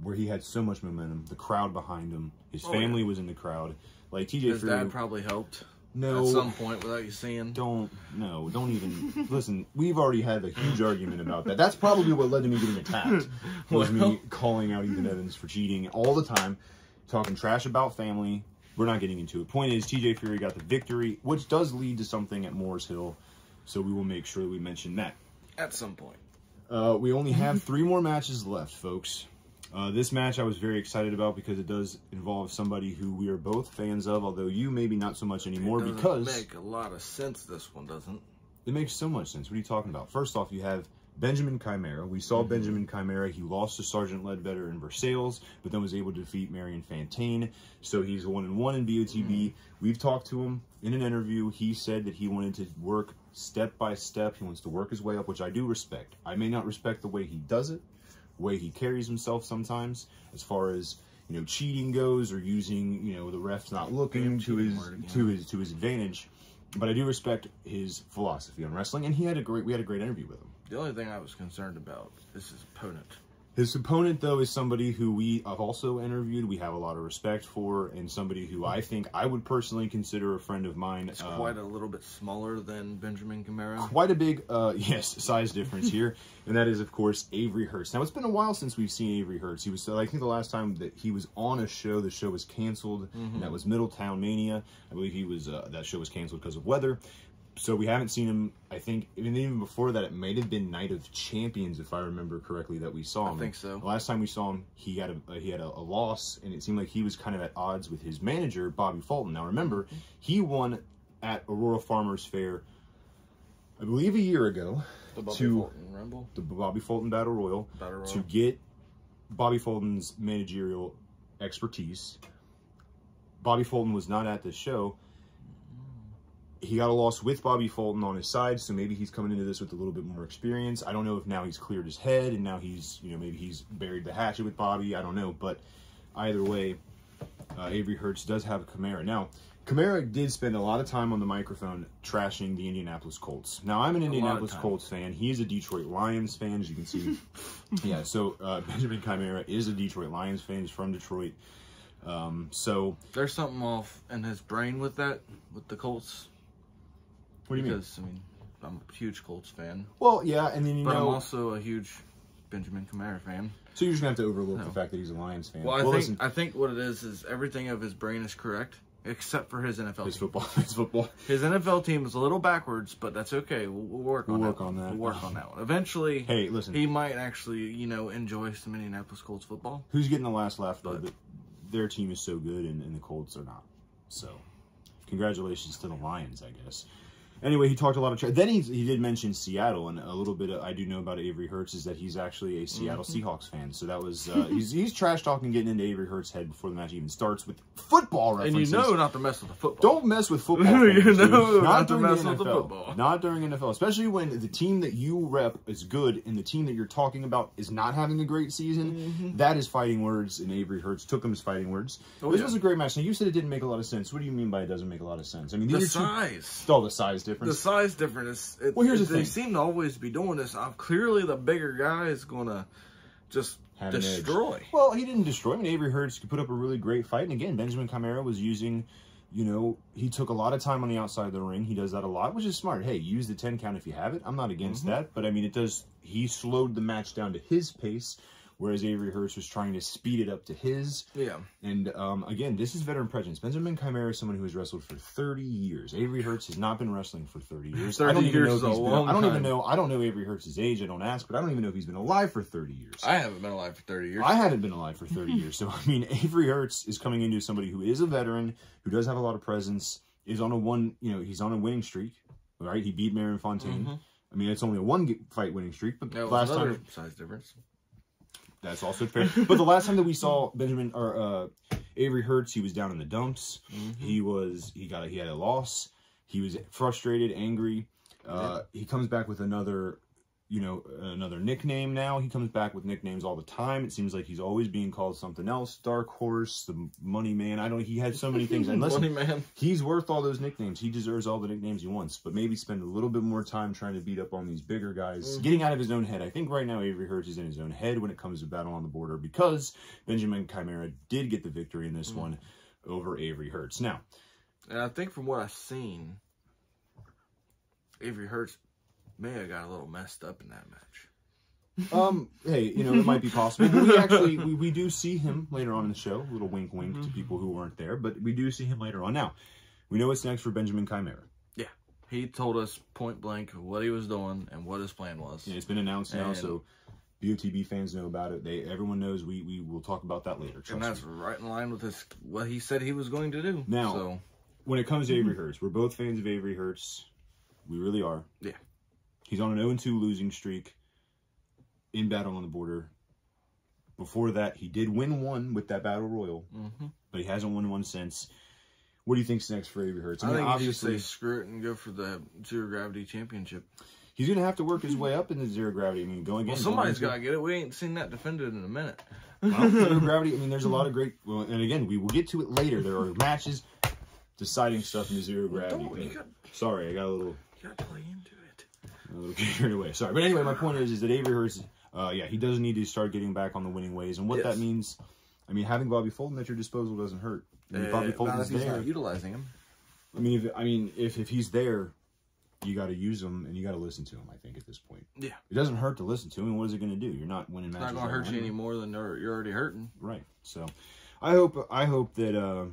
where he had so much momentum. The crowd behind him. His family was in the crowd. Like, TJ Fury... His dad probably helped. No. At some point without you seeing. Don't even... Listen, we've already had a huge argument about that. That's probably what led to me getting attacked. Was me calling out Ethan Evans for cheating all the time. Talking trash about family. We're not getting into it. Point is, TJ Fury got the victory, which does lead to something at Morris Hill. So we will make sure that we mention that. At some point. We only have 3 more matches left, folks. This match I was very excited about because it does involve somebody who we are both fans of, although you maybe not so much anymore because... It doesn't make a lot of sense, this one doesn't. It makes so much sense. What are you talking about? First off, you have Benjamin Chimera. We saw Benjamin Chimera. He lost to Sergeant Ledbetter in Versailles, but then was able to defeat Marion Fontaine. So he's 1-1 in BOTB. We've talked to him in an interview. He said that he wanted to work step by step. He wants to work his way up, which I do respect. I may not respect the way he does it, the way he carries himself sometimes, as far as cheating goes or using the refs not looking to his advantage. But I do respect his philosophy on wrestling, and we had a great interview with him. The only thing I was concerned about is his opponent. His opponent, though, is somebody who we have also interviewed. We have a lot of respect for, and somebody who I think I would personally consider a friend of mine. It's quite a little bit smaller than Benjamin Chimera. Quite a big, size difference here. And that is, of course, Avery Hertz. Now, it's been a while since we've seen Avery Hertz. He was, I think the last time that he was on a show, the show was canceled, and that was Middletown Mania. I believe he was, that show was canceled because of weather. So we haven't seen him, I think, even before that, it might have been Night of Champions, if I remember correctly, that we saw him. I think so. The last time we saw him, he had a loss, and it seemed like he was kind of at odds with his manager, Bobby Fulton. Now, remember, he won at Aurora Farmers Fair, I believe a year ago. The Bobby Fulton Rumble? The Bobby Fulton Battle Royal. To get Bobby Fulton's managerial expertise. Bobby Fulton was not at this show. He got a loss with Bobby Fulton on his side, so maybe he's coming into this with a little bit more experience. I don't know if now he's cleared his head, and now he's, maybe he's buried the hatchet with Bobby. I don't know, but either way, Avery Hertz does have a Chimera. Now, Kamara did spend a lot of time on the microphone trashing the Indianapolis Colts. Now, I'm an Indianapolis Colts fan. He is a Detroit Lions fan, as you can see. Yeah, so Benjamin Kamara is a Detroit Lions fan. He's from Detroit. So there's something off in his brain with that, with the Colts. What do you mean? Because, I mean, I'm a huge Colts fan. Well, yeah, and then But I'm also a huge Benjamin Kamara fan. So you're just going to have to overlook the fact that he's a Lions fan. Well, I think what it is everything of his brain is correct, except for his NFL team. His football. His NFL team is a little backwards, but that's okay. We'll work on that. We'll work on that one. Eventually, hey, listen, he might actually, enjoy some Indianapolis Colts football. Who's getting the last laugh, though? But their team is so good, and the Colts are not. So, congratulations to the Lions, I guess. Anyway, he talked a lot of trash. Then he did mention Seattle, and a little bit I do know about Avery Hurts is that he's actually a Seattle Seahawks fan. So that was he's trash talking, getting into Avery Hurts' head before the match even starts with football references. And not to mess with the football. Don't mess with football. Fans, not to mess with the football. Not during NFL, especially when the team that you rep is good and the team that you're talking about is not having a great season. That is fighting words, and Avery Hurts took them as fighting words. This was a great match. Now, you said it didn't make a lot of sense. What do you mean by it doesn't make a lot of sense? I mean, the size. The size difference. The size difference. Well, here's the thing. They seem to always be doing this. Clearly, the bigger guy is going to just destroy. Well, he didn't destroy. I mean, Avery Hurts could put up a really great fight. And again, Benjamin Kamara was using, he took a lot of time on the outside of the ring. He does that a lot, which is smart. Hey, use the 10 count if you have it. I'm not against that. But, I mean, he slowed the match down to his pace, whereas Avery Hurts was trying to speed it up to his. Yeah. And, again, this is veteran presence. Benjamin Kamara is someone who has wrestled for 30 years. Avery Hurts has not been wrestling for 30 years. 30 years is a long time. I don't know Avery Hurts' age. I don't ask, but I don't even know if he's been alive for 30 years. I haven't been alive for 30 years. I haven't been alive for 30 years. So, I mean, Avery Hurts is coming into somebody who is a veteran, who does have a lot of presence, is on he's on a winning streak, right? He beat Marion Fontaine. I mean, it's only a one-fight winning streak, but last time... size difference. That's also fair. But the last time that we saw Avery Hurts, he was down in the dumps. He had a loss. He was frustrated, angry. He comes back with another nickname now. He comes back with nicknames all the time. It seems like he's always being called something else. Dark Horse, the Money Man. He had so many things. And listen, Money Man. He's worth all those nicknames. He deserves all the nicknames he wants. But maybe spend a little bit more time trying to beat up on these bigger guys. Getting out of his own head. I think right now Avery Hurts is in his own head when it comes to Battle on the Border, because Benjamin Kamara did get the victory in this one over Avery Hurts. Now, and I think from what I've seen, Avery Hurts may have got a little messed up in that match. Hey, it might be possible. But we do see him later on in the show. A little wink wink to people who weren't there, but we do see him later on. Now, we know what's next for Benjamin Kamara. Yeah. He told us point blank what he was doing and what his plan was. Yeah, it's been announced now, so BOTB fans know about it. Everyone knows. We will talk about that later. And that's right in line with what he said he was going to do. Now, when it comes to Avery Hurts, we're both fans of Avery Hurts. We really are. Yeah. He's on an 0-2 losing streak in Battle on the Border. Before that, he did win one with that Battle Royal, but he hasn't won one since. What do you think's next for Avery Hurts? I think obviously he should say screw it and go for the Zero Gravity Championship. He's going to have to work his way up in the Zero Gravity. I mean, somebody's got to get it. We ain't seen that defended in a minute. Well, Zero Gravity, there's a lot of great... Well, and again, we will get to it later. There are matches deciding stuff in the Zero Gravity. Sorry, I got a little... You got to play into it. A little carried away. Sorry. But anyway, my point is that Avery Hurts, he does need to start getting back on the winning ways. And what that means, having Bobby Fulton at your disposal doesn't hurt. Bobby Fulton's there. Not utilizing him. If he's there, you got to use him and you got to listen to him, I think, at this point. Yeah. It doesn't hurt to listen to him. What is it going to do? You're not winning matches. It's not going to hurt you any more than you're already hurting. Right. So, I hope that...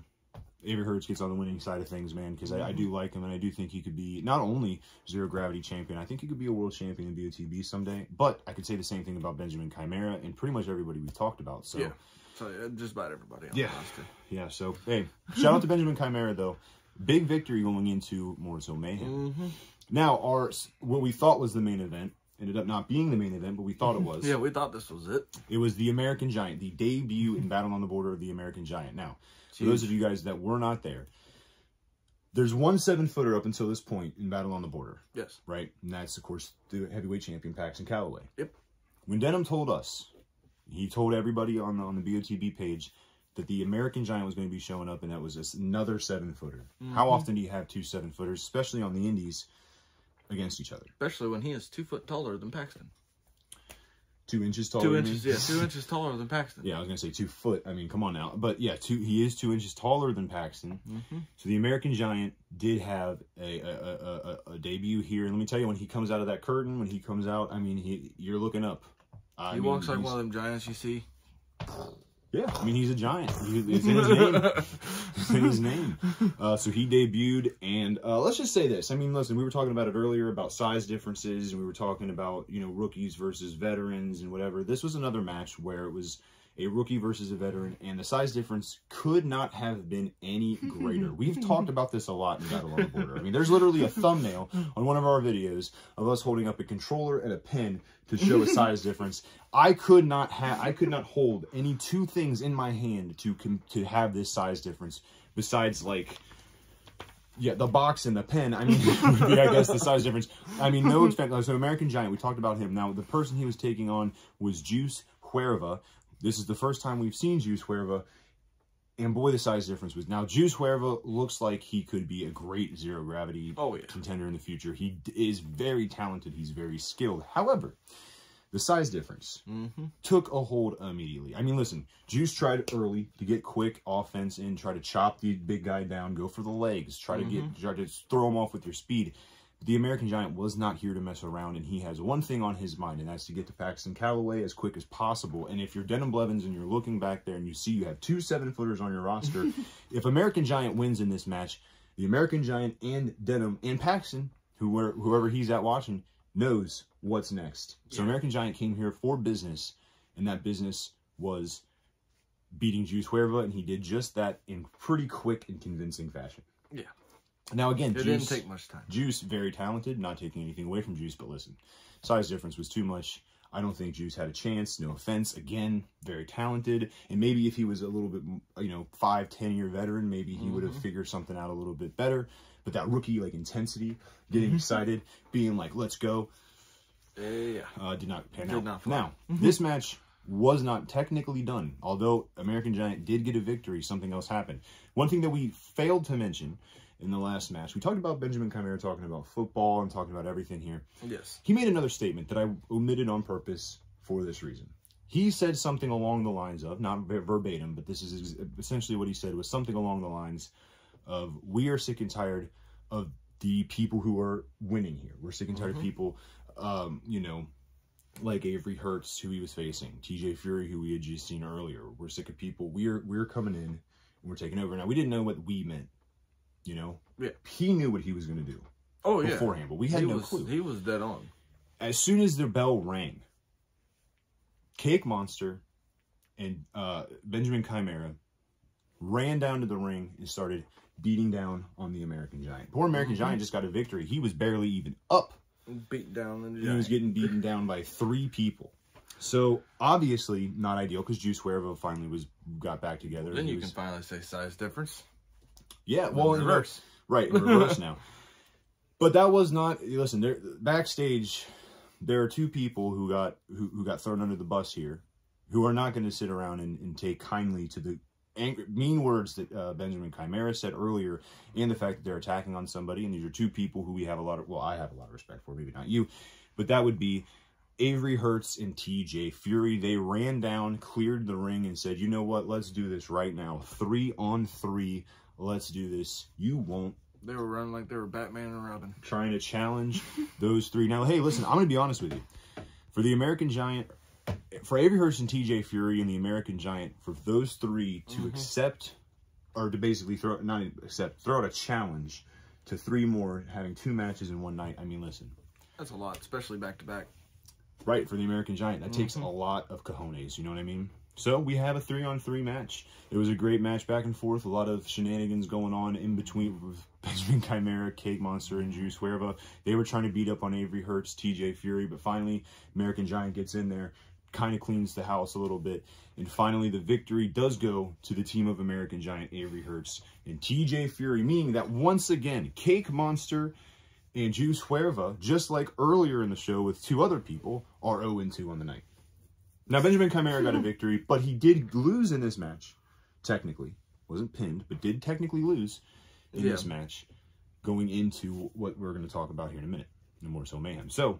Avery Hurts gets on the winning side of things, man, because I do like him, and I do think he could be not only Zero Gravity champion, I think he could be a world champion in BOTB someday, but I could say the same thing about Benjamin Kamara and pretty much everybody we've talked about. So, so just about everybody on the roster. Yeah, so, hey, shout out to Benjamin Kamara, though. Big victory going into More So Mayhem. Now, what we thought was the main event ended up not being the main event, but we thought it was. Yeah, we thought this was it. It was the American Giant, the debut in Battle on the Border of the American Giant. Now, for those of you guys that were not there, there's one 7-footer up until this point in Battle on the Border. Yes. Right? And that's, of course, the heavyweight champion, Paxton Calloway. Yep. When Denham told us, he told everybody on the BOTB page that the American Giant was going to be showing up, and that was another 7-footer. How often do you have 2 7-footers, especially on the indies, against each other? Especially when he is 2 foot taller than Paxton. 2 inches taller. 2 inches, yeah, 2 inches taller than Paxton. Yeah, I was gonna say 2 foot. I mean, come on now. But yeah, he is 2 inches taller than Paxton. So the American Giant did have a debut here. And let me tell you, when he comes out of that curtain, when he comes out, I mean, you're looking up. He walks like one of them giants you see. Yeah, I mean, he's a giant. It's in his name. It's in his name. So he debuted, and let's just say this. I mean, listen, we were talking about it earlier about size differences, and we were talking about, you know, rookies versus veterans and whatever. This was another match where it was a rookie versus a veteran, and the size difference could not have been any greater. We've talked about this a lot in Battle on the Border. I mean, there's literally a thumbnail on one of our videos of us holding up a controller and a pen to show a size difference. I could not hold any 2 things in my hand to have this size difference besides, like, yeah, the box and the pen. I mean, would be, I guess, the size difference. I mean, no expense. So American Giant, we talked about him. Now, the person he was taking on was Juice Huerva. This is the first time we've seen Juice Huerva, and boy, the size difference was. Now, Juice Huerva looks like he could be a great zero-gravity contender in the future. He is very talented. He's very skilled. However, the size difference took a hold immediately. I mean, listen, Juice tried early to get quick offense in, try to chop the big guy down, go for the legs, try to throw him off with your speed. The American Giant was not here to mess around, and he has one thing on his mind, and that's to get to Paxton Calloway as quick as possible. And if you're Denham Blevins and you're looking back there and you see you have 2 7-footers on your roster, if American Giant wins in this match, the American Giant and Denham and Paxton, whoever he's at watching, knows what's next. So American Giant came here for business, and that business was beating Juice Huerva, and he did just that in pretty quick and convincing fashion. Yeah. Now, again, it didn't take much time. Juice, very talented, not taking anything away from Juice, but listen, size difference was too much. I don't think Juice had a chance. No offense. Again, very talented. And maybe if he was a little bit, you know, 5-10-year veteran, maybe he would have figured something out a little bit better. But that rookie, like, intensity, getting excited, being like, let's go, did not pan out. Now, this match was not technically done. Although American Giant did get a victory, something else happened. One thing that we failed to mention in the last match, we talked about Benjamin Chimera talking about football and talking about everything here. Yes. He made another statement that I omitted on purpose for this reason. He said something along the lines of, not verbatim, but this is essentially what he said, was something along the lines of, we are sick and tired of the people who are winning here. We're sick and tired of people, you know, like Avery Hertz, who he was facing, TJ Fury, who we had just seen earlier. We're sick of people. We're coming in and we're taking over. Now, we didn't know what we meant. You know, he knew what he was going to do beforehand, but we had no clue. He was dead on. As soon as the bell rang, Cake Monster and Benjamin Chimera ran down to the ring and started beating down on the American Giant. Poor American Giant just got a victory. He was barely even up. Beat down. And he was getting beaten down by 3 people. So, obviously, not ideal, because Juice Huerva finally got back together. Then you can finally say size difference. Yeah, well, in reverse. Right, in reverse now. But that was not, listen, backstage, there are 2 people who got thrown under the bus here, who are not going to sit around and take kindly to the mean words that Benjamin Chimera said earlier, and the fact that they're attacking on somebody. And these are 2 people who we have a lot of, well, I have a lot of respect for, maybe not you, but that would be Avery Hertz and TJ Fury. They ran down, cleared the ring, and said, you know what, let's do this right now. 3-on-3. Let's do this. You won't. They were running like they were Batman and Robin. Trying to challenge those 3. Now, hey, listen, I'm going to be honest with you. For the American Giant, for Avery Hertz and TJ Fury and the American Giant, for those 3 to accept, or to basically throw out a challenge to 3 more, having 2 matches in one night, I mean, listen. That's a lot, especially back-to-back. Right, for the American Giant. That takes a lot of cojones, you know what I mean? So, we have a 3-on-3 match. It was a great match back and forth. A lot of shenanigans going on in between with Benjamin Chimera, Cake Monster, and Juice Huerva. They were trying to beat up on Avery Hertz, TJ Fury, but finally, American Giant gets in there, kind of cleans the house a little bit, and finally, the victory does go to the team of American Giant, Avery Hertz, and TJ Fury, meaning that once again, Cake Monster and Juice Huerva, just like earlier in the show with 2 other people, are 0-2 on the night. Now, Benjamin Chimera got a victory, but he did lose in this match technically, wasn't pinned, but did technically lose in this match going into what we're going to talk about here in a minute, the Morris Hill Mayhem. So,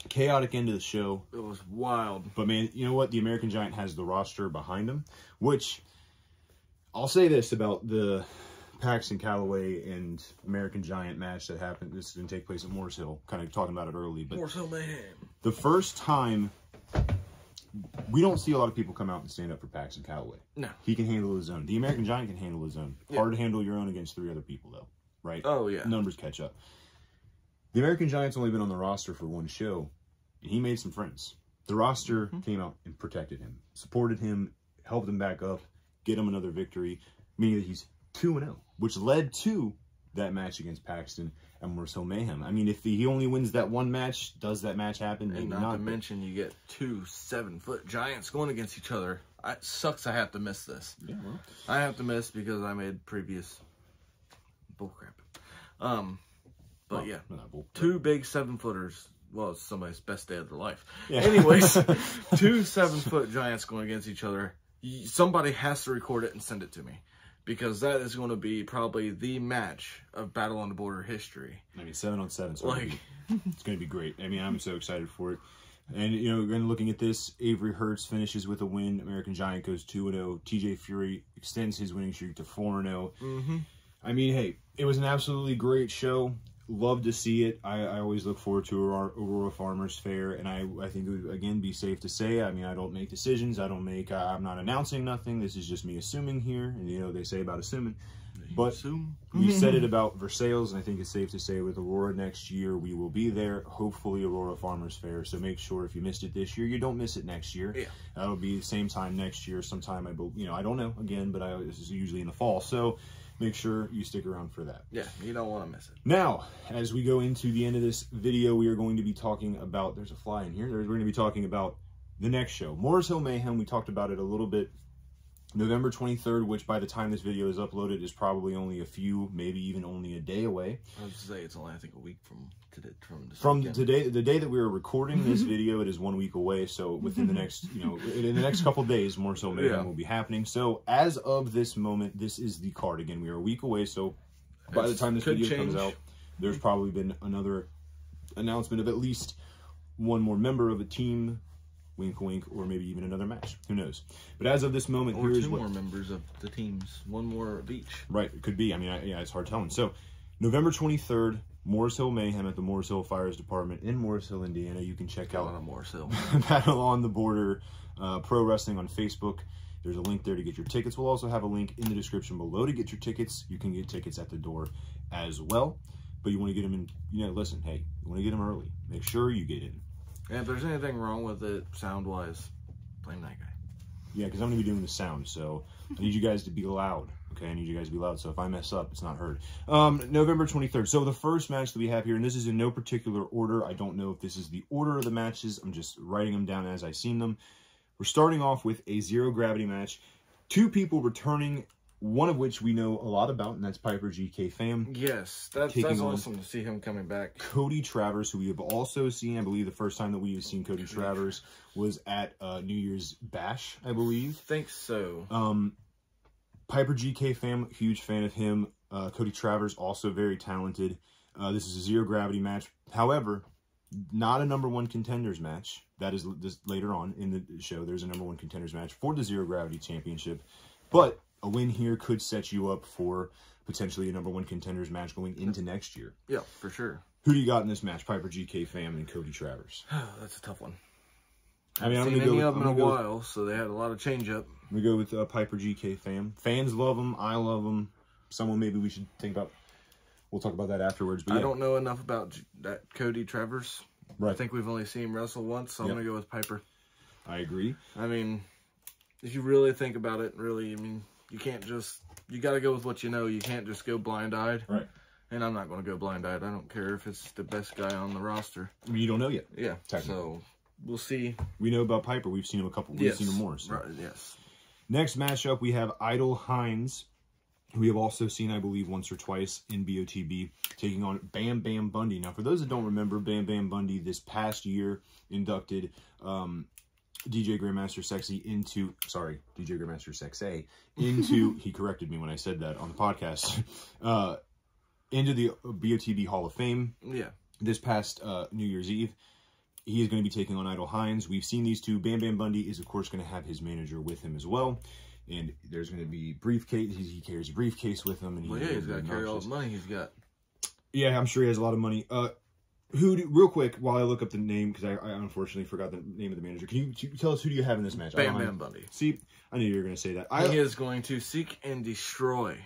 chaotic end of the show. It was wild. But, man, you know what? The American Giant has the roster behind him, which I'll say this about the Paxton Calloway and American Giant match that happened. This is going to take place at Morris Hill. Kind of talking about it early. But Morris Hill Mayhem. The first time, we don't see a lot of people come out and stand up for Paxton Calloway. No. He can handle his own. The American Giant can handle his own. Hard to handle your own against 3 other people, though. Right? Oh, yeah. Numbers catch up. The American Giant's only been on the roster for 1 show, and he made some friends. The roster came out and protected him, supported him, helped him back up, get him another victory, meaning that he's 2-0, which led to that match against Paxton and Morris Hill Mayhem. I mean, if he only wins that one match, does that match happen? Maybe not to mention, you get 2 7-foot giants going against each other. It sucks I have to miss this. Yeah, well. I have to miss because I made previous bullcrap. But yeah, 2 big 7-footers. Well, it's somebody's best day of their life. Yeah. Anyways, 2 7-foot giants going against each other. Somebody has to record it and send it to me, because that is going to be probably the match of Battle on the Border history. I mean, 7-on-7, so it's going to be great. I mean, I'm so excited for it. And, you know, again, looking at this, Avery Hertz finishes with a win. American Giant goes 2-0. TJ Fury extends his winning streak to 4-0. I mean, hey, it was an absolutely great show. Love to see it. I always look forward to Aurora Farmers Fair, and I think it would, again, be safe to say, I mean, I don't make decisions. I'm not announcing nothing. This is just me assuming here, and, you know, they say about assuming. But we said it about Versailles, and I think it's safe to say with Aurora next year, we will be there. Hopefully, Aurora Farmers Fair. So make sure if you missed it this year, you don't miss it next year. Yeah. That'll be the same time next year. Sometime, I don't know, again, but this is usually in the fall. So make sure you stick around for that. Yeah, you don't want to miss it. Now, as we go into the end of this video, we are going to be talking about, there's a fly in here, we're going to be talking about the next show. Morris Hill Mayhem, we talked about it a little bit. November 23rd, which by the time this video is uploaded is probably only a few, maybe even only a day away. I was to say, it's only, I think, a week from today. The day that we are recording this video, it is 1 week away. So within the next, in the next couple days, Morris Hill Mayhem will be happening. So as of this moment, this is the card. Again, we are a week away. So by the time this video comes out, there's probably been another announcement of at least one more member of a team. Wink, wink, or maybe even another match. Who knows? But as of this moment, or 2 more members of the teams. 1 more of each. Right, it could be. I mean, yeah, it's hard telling. So, November 23rd, Morris Hill Mayhem at the Morris Hill Fires Department in Morris Hill, Indiana. You can check out Morris Hill. Battle on the Border Pro Wrestling on Facebook. There's a link there to get your tickets. We'll also have a link in the description below to get your tickets. You can get tickets at the door as well. But you want to get them in, listen, hey, you want to get them early. Make sure you get in. And if there's anything wrong with it, sound-wise, blame that guy. Yeah, because I'm going to be doing the sound, so I need you guys to be loud. Okay, I need you guys to be loud, so if I mess up, it's not heard. November 23rd. So the first match that we have here, and this is in no particular order. I don't know if this is the order of the matches. I'm just writing them down as I've seen them. We're starting off with a zero-gravity match. 2 people returning, one of which we know a lot about, and that's Piper GK Fam. Yes, that's awesome to see him coming back. Cody Travers, who we have also seen, I believe the first time that we have seen Cody Travers was at New Year's Bash, I believe. Think so. Piper GK Fam, huge fan of him. Cody Travers, also very talented. This is a zero-gravity match. However, not a #1 contenders match. That is later on in the show. There's a #1 contenders match for the zero-gravity championship. But a win here could set you up for potentially a #1 contenders match going into next year. Yeah, for sure. Who do you got in this match? Piper GK Fam and Cody Travers. That's a tough one. I mean, I haven't seen any of them in a while, so they had a lot of change-up. We go with Piper GK Fam. Fans love them. I love them. Someone maybe we should think about. We'll talk about that afterwards. But yeah. I don't know enough about that Cody Travers. Right. I think we've only seen him wrestle once, so I'm going to go with Piper. I agree. I mean, if you really think about it, really, I mean, you can't just, you got to go with what you know. You can't just go blind-eyed. Right. And I'm not going to go blind-eyed. I don't care if it's the best guy on the roster. I mean, you don't know yet. Yeah. So we'll see. We know about Piper. We've seen him a couple. We've seen him more. So. Right. Yes. Next matchup, we have Idol Hines, who we have also seen, I believe, once or twice in BOTB, taking on Bam Bam Bundy. Now, for those that don't remember, Bam Bam Bundy this past year inducted DJ Grandmaster Sexy into, sorry, DJ Grandmaster Sexay into, he corrected me when I said that on the podcast, into the BOTB Hall of Fame. Yeah. This past New Year's Eve. He is going to be taking on Idle Hines. We've seen these two. Bam Bam Bundy is, of course, going to have his manager with him as well. And there's going to be briefcase. He carries a briefcase with him. And well, yeah, he's got to carry all the money he's got. Yeah, I'm sure he has a lot of money. Real quick, while I look up the name, because I unfortunately forgot the name of the manager. Can you tell us who do you have in this match? Bam Bam Bundy. See, I knew you were going to say that. He is going to seek and destroy.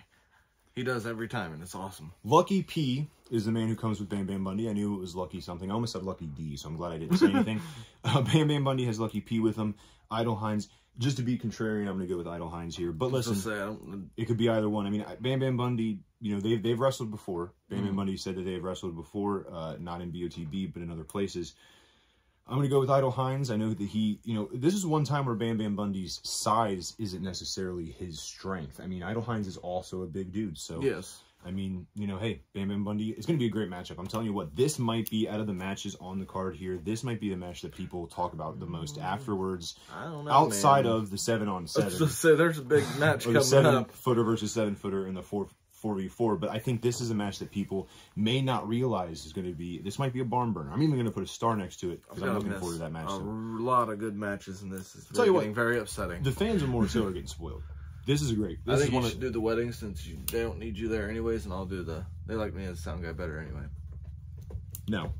He does every time, and it's awesome. Lucky P is the man who comes with Bam Bam Bundy. I knew it was Lucky something. I almost said Lucky D, so I'm glad I didn't say anything. Bam Bam Bundy has Lucky P with him. Idle Hines. Just to be contrarian, I'm going to go with Idle Hines here. But listen, it could be either one. I mean, Bam Bam Bundy, you know, they've wrestled before. Bam Bam Bundy said that they've wrestled before, not in BOTB, but in other places. I'm going to go with Idle Hines. I know that he, you know, this is one time where Bam Bam Bundy's size isn't necessarily his strength. I mean, Idle Hines is also a big dude. So, yes. I mean, you know, hey, Bam Bam Bundy, it's going to be a great matchup. I'm telling you what, this might be, out of the matches on the card here, this might be the match that people talk about the most afterwards. I don't know, outside man. of the 7-on-7. Let's just say there's a big match coming up. 7-footer versus 7-footer in the 4v4. But I think this is a match that people may not realize is going to be, this might be a barn burner. I'm even going to put a star next to it because I'm looking forward to that match. A lot of good matches in this. It's tell you what, very upsetting. The fans of more so are getting spoiled. This is great. I think you should do the wedding since they don't need you there anyways, and I'll do they like me as a sound guy better anyway. No.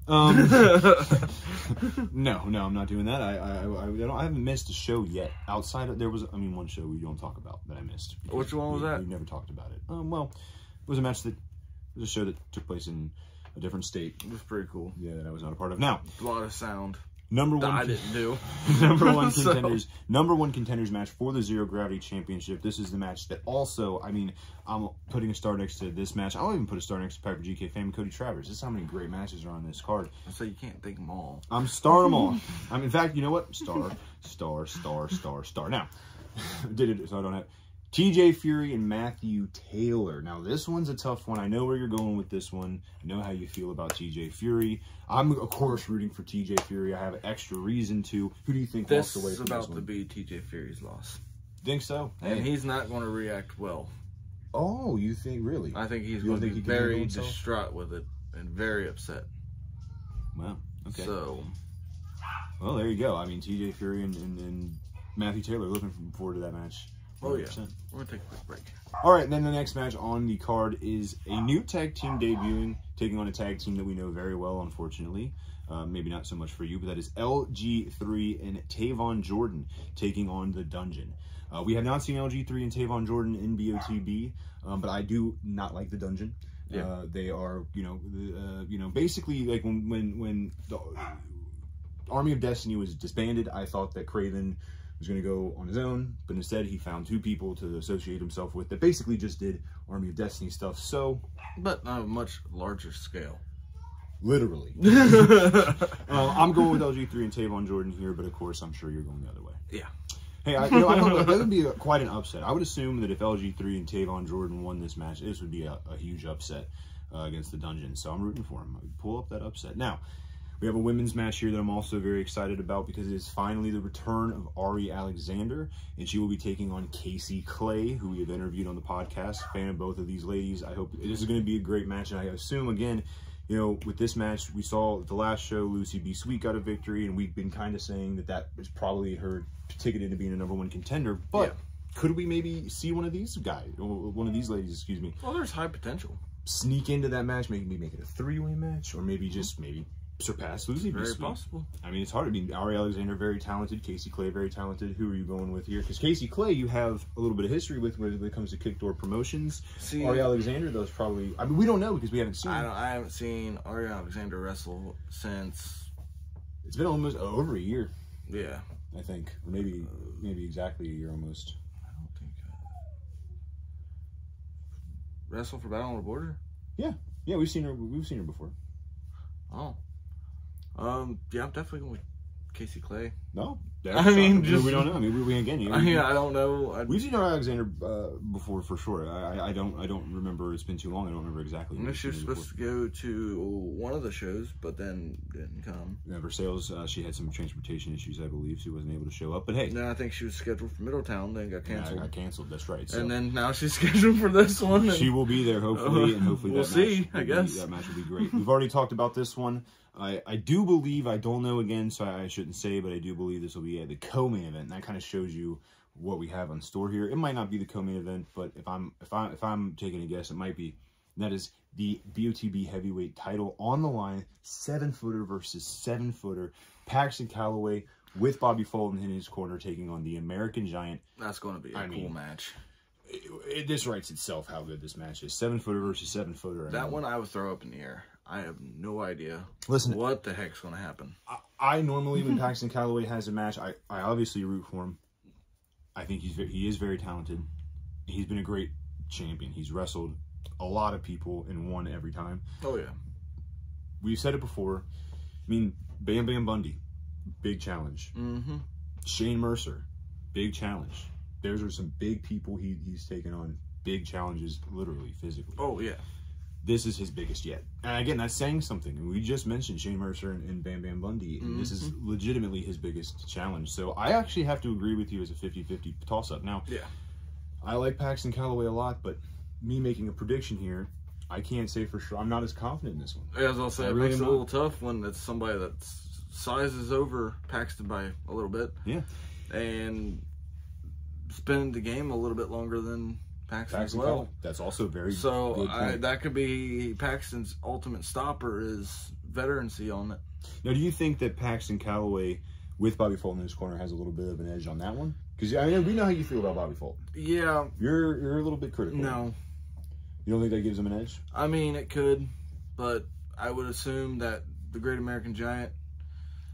No, I'm not doing that. I haven't missed a show yet. Outside of, there was, I mean, one show we don't talk about that I missed. Which one was that? We never talked about it. Well, it was a match that, it was a show that took place in a different state. It was pretty cool. Yeah, that I was not a part of. Now, a lot of sound. Number one, I didn't do. Number one contenders match for the Zero Gravity Championship. This is the match that also, I mean, I'm putting a star next to this match. I'll even put a star next to Piper GK Fame and Cody Travers. This is how many great matches are on this card. So you can't think them all. I'm starring them all. In fact, you know what? Star. Now, did it so I don't have TJ Fury and Matthew Taylor. Now, this one's a tough one. I know where you're going with this one. I know how you feel about TJ Fury. I'm, of course, rooting for TJ Fury. I have an extra reason to. Who do you think walks away from this one? This is about to be TJ Fury's loss. Think so? And he's not going to react well. Oh, you think, really? I think he's going to be very distraught with it and very upset. Wow. Okay. So. Well, there you go. I mean, TJ Fury and Matthew Taylor, looking forward to that match. 100%. Oh, yeah. We're going to take a quick break. All right, then the next match on the card is a new tag team debuting, taking on a tag team that we know very well, unfortunately. Maybe not so much for you, but that is LG3 and Tavon Jordan taking on the Dungeon. We have not seen LG3 and Tavon Jordan in BOTB, but I do not like the Dungeon. Yeah. They are, basically like when the Army of Destiny was disbanded, I thought that Craven was going to go on his own, but instead he found two people to associate himself with that basically just did Army of Destiny stuff. So, but on a much larger scale. Literally. I'm going with LG3 and Tavon Jordan here, but of course I'm sure you're going the other way. Yeah. Hey, I don't that would be quite an upset. I would assume that if LG3 and Tavon Jordan won this match, this would be a huge upset against the Dungeon. So I'm rooting for him. Pull up that upset. Now, we have a women's match here that I'm also very excited about because it is finally the return of Ari Alexander, and she will be taking on Casey Clay, who we have interviewed on the podcast. Fan of both of these ladies. I hope this is going to be a great match, and I assume, again, with this match, we saw the last show, Lucy B. Sweet got a victory, and we've been kind of saying that is probably her ticket into being a #1 contender, but could we maybe see one of these guys, or one of these ladies, excuse me? Well, there's high potential. Sneak into that match, maybe make it a 3-way match, or maybe just surpass Lucy. Very possible. I mean, it's hard. I mean, Ari Alexander, very talented. Casey Clay, very talented. Who are you going with here? Because Casey Clay, you have a little bit of history with when it comes to Kickdoor promotions. See, Ari Alexander, though, is probably... I mean, we don't know because we haven't seen I haven't seen Ari Alexander wrestle since... It's been almost over a year. Yeah. I think. Or maybe exactly a year almost. I don't think... Wrestle for Battle on the Border? Yeah. Yeah, we've seen her before. Oh. Yeah, I'm definitely going with Casey Clay. No, I mean, just we don't know. I mean, we again. I don't know. We've seen Alexander before for sure. I don't remember. It's been too long. I don't remember exactly. She was supposed to go to one of the shows, but then didn't come. Versailles, she had some transportation issues, I believe. She wasn't able to show up. But hey, no, I think she was scheduled for Middletown. Then got canceled. Yeah, got canceled. That's right. So. And then now she's scheduled for this one. She will be there hopefully, and hopefully we'll see. I guess that match will be great. We've already talked about this one. I do believe, I don't know again, so I shouldn't say, but I do believe this will be the co-main event. And that kind of shows you what we have on store here. It might not be the co-main event, but if I'm taking a guess, it might be. And that is the BOTB heavyweight title on the line, 7-footer versus 7-footer. Paxton Calloway with Bobby Fulton in his corner taking on the American Giant. That's going to be a cool match. This writes itself how good this match is. 7-footer versus 7-footer. That one I would throw up in the air. I have no idea. Listen, what the heck's going to happen. I normally, when Paxton Calloway has a match, I obviously root for him. I think he is very talented. He's been a great champion. He's wrestled a lot of people and won every time. Oh, yeah. We've said it before. I mean, Bam Bam Bundy, big challenge. Mm-hmm. Shane Mercer, big challenge. Those are some big people he's taken on. Big challenges, literally, physically. Oh, yeah. This is his biggest yet. And again, that's saying something. We just mentioned Shane Mercer and Bam Bam Bundy, and this is legitimately his biggest challenge. So I actually have to agree with you as a 50-50 toss-up. Now, yeah, I like Paxton Calloway a lot, but me making a prediction here, I can't say for sure. I'm not as confident in this one. As I'll say, it makes it a little tough when it's somebody that sizes over Paxton by a little bit. Yeah. And spend the game a little bit longer than Paxton as well. That's also very so good point. That could be Paxton's ultimate stopper is veterancy on it. Now, do you think that Paxton Calloway with Bobby Fulton in his corner has a little bit of an edge on that one? Because I mean, we know how you feel about Bobby Fulton. Yeah, you're a little bit critical. No, you don't think that gives him an edge? I mean, it could, but I would assume that the Great American Giant.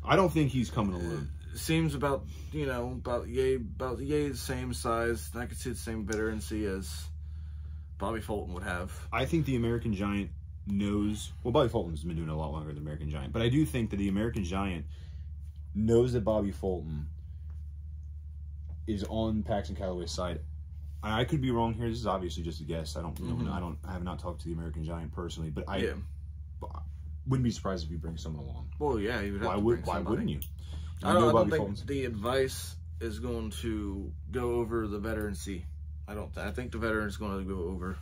I don't think he's coming alone. Seems about yay the same size. I could see the same veterancy as Bobby Fulton would have. I think the American Giant knows. Well, Bobby Fulton's been doing it a lot longer than the American Giant, but I do think that the American Giant knows that Bobby Fulton is on Paxton Calloway's side. I could be wrong here. This is obviously just a guess. I have not talked to the American Giant personally, but I wouldn't be surprised if you bring someone along. Well, yeah, you would have to bring somebody. Why wouldn't you? I don't think the advice is going to go over the veterancy. I think the veteran's going to go over.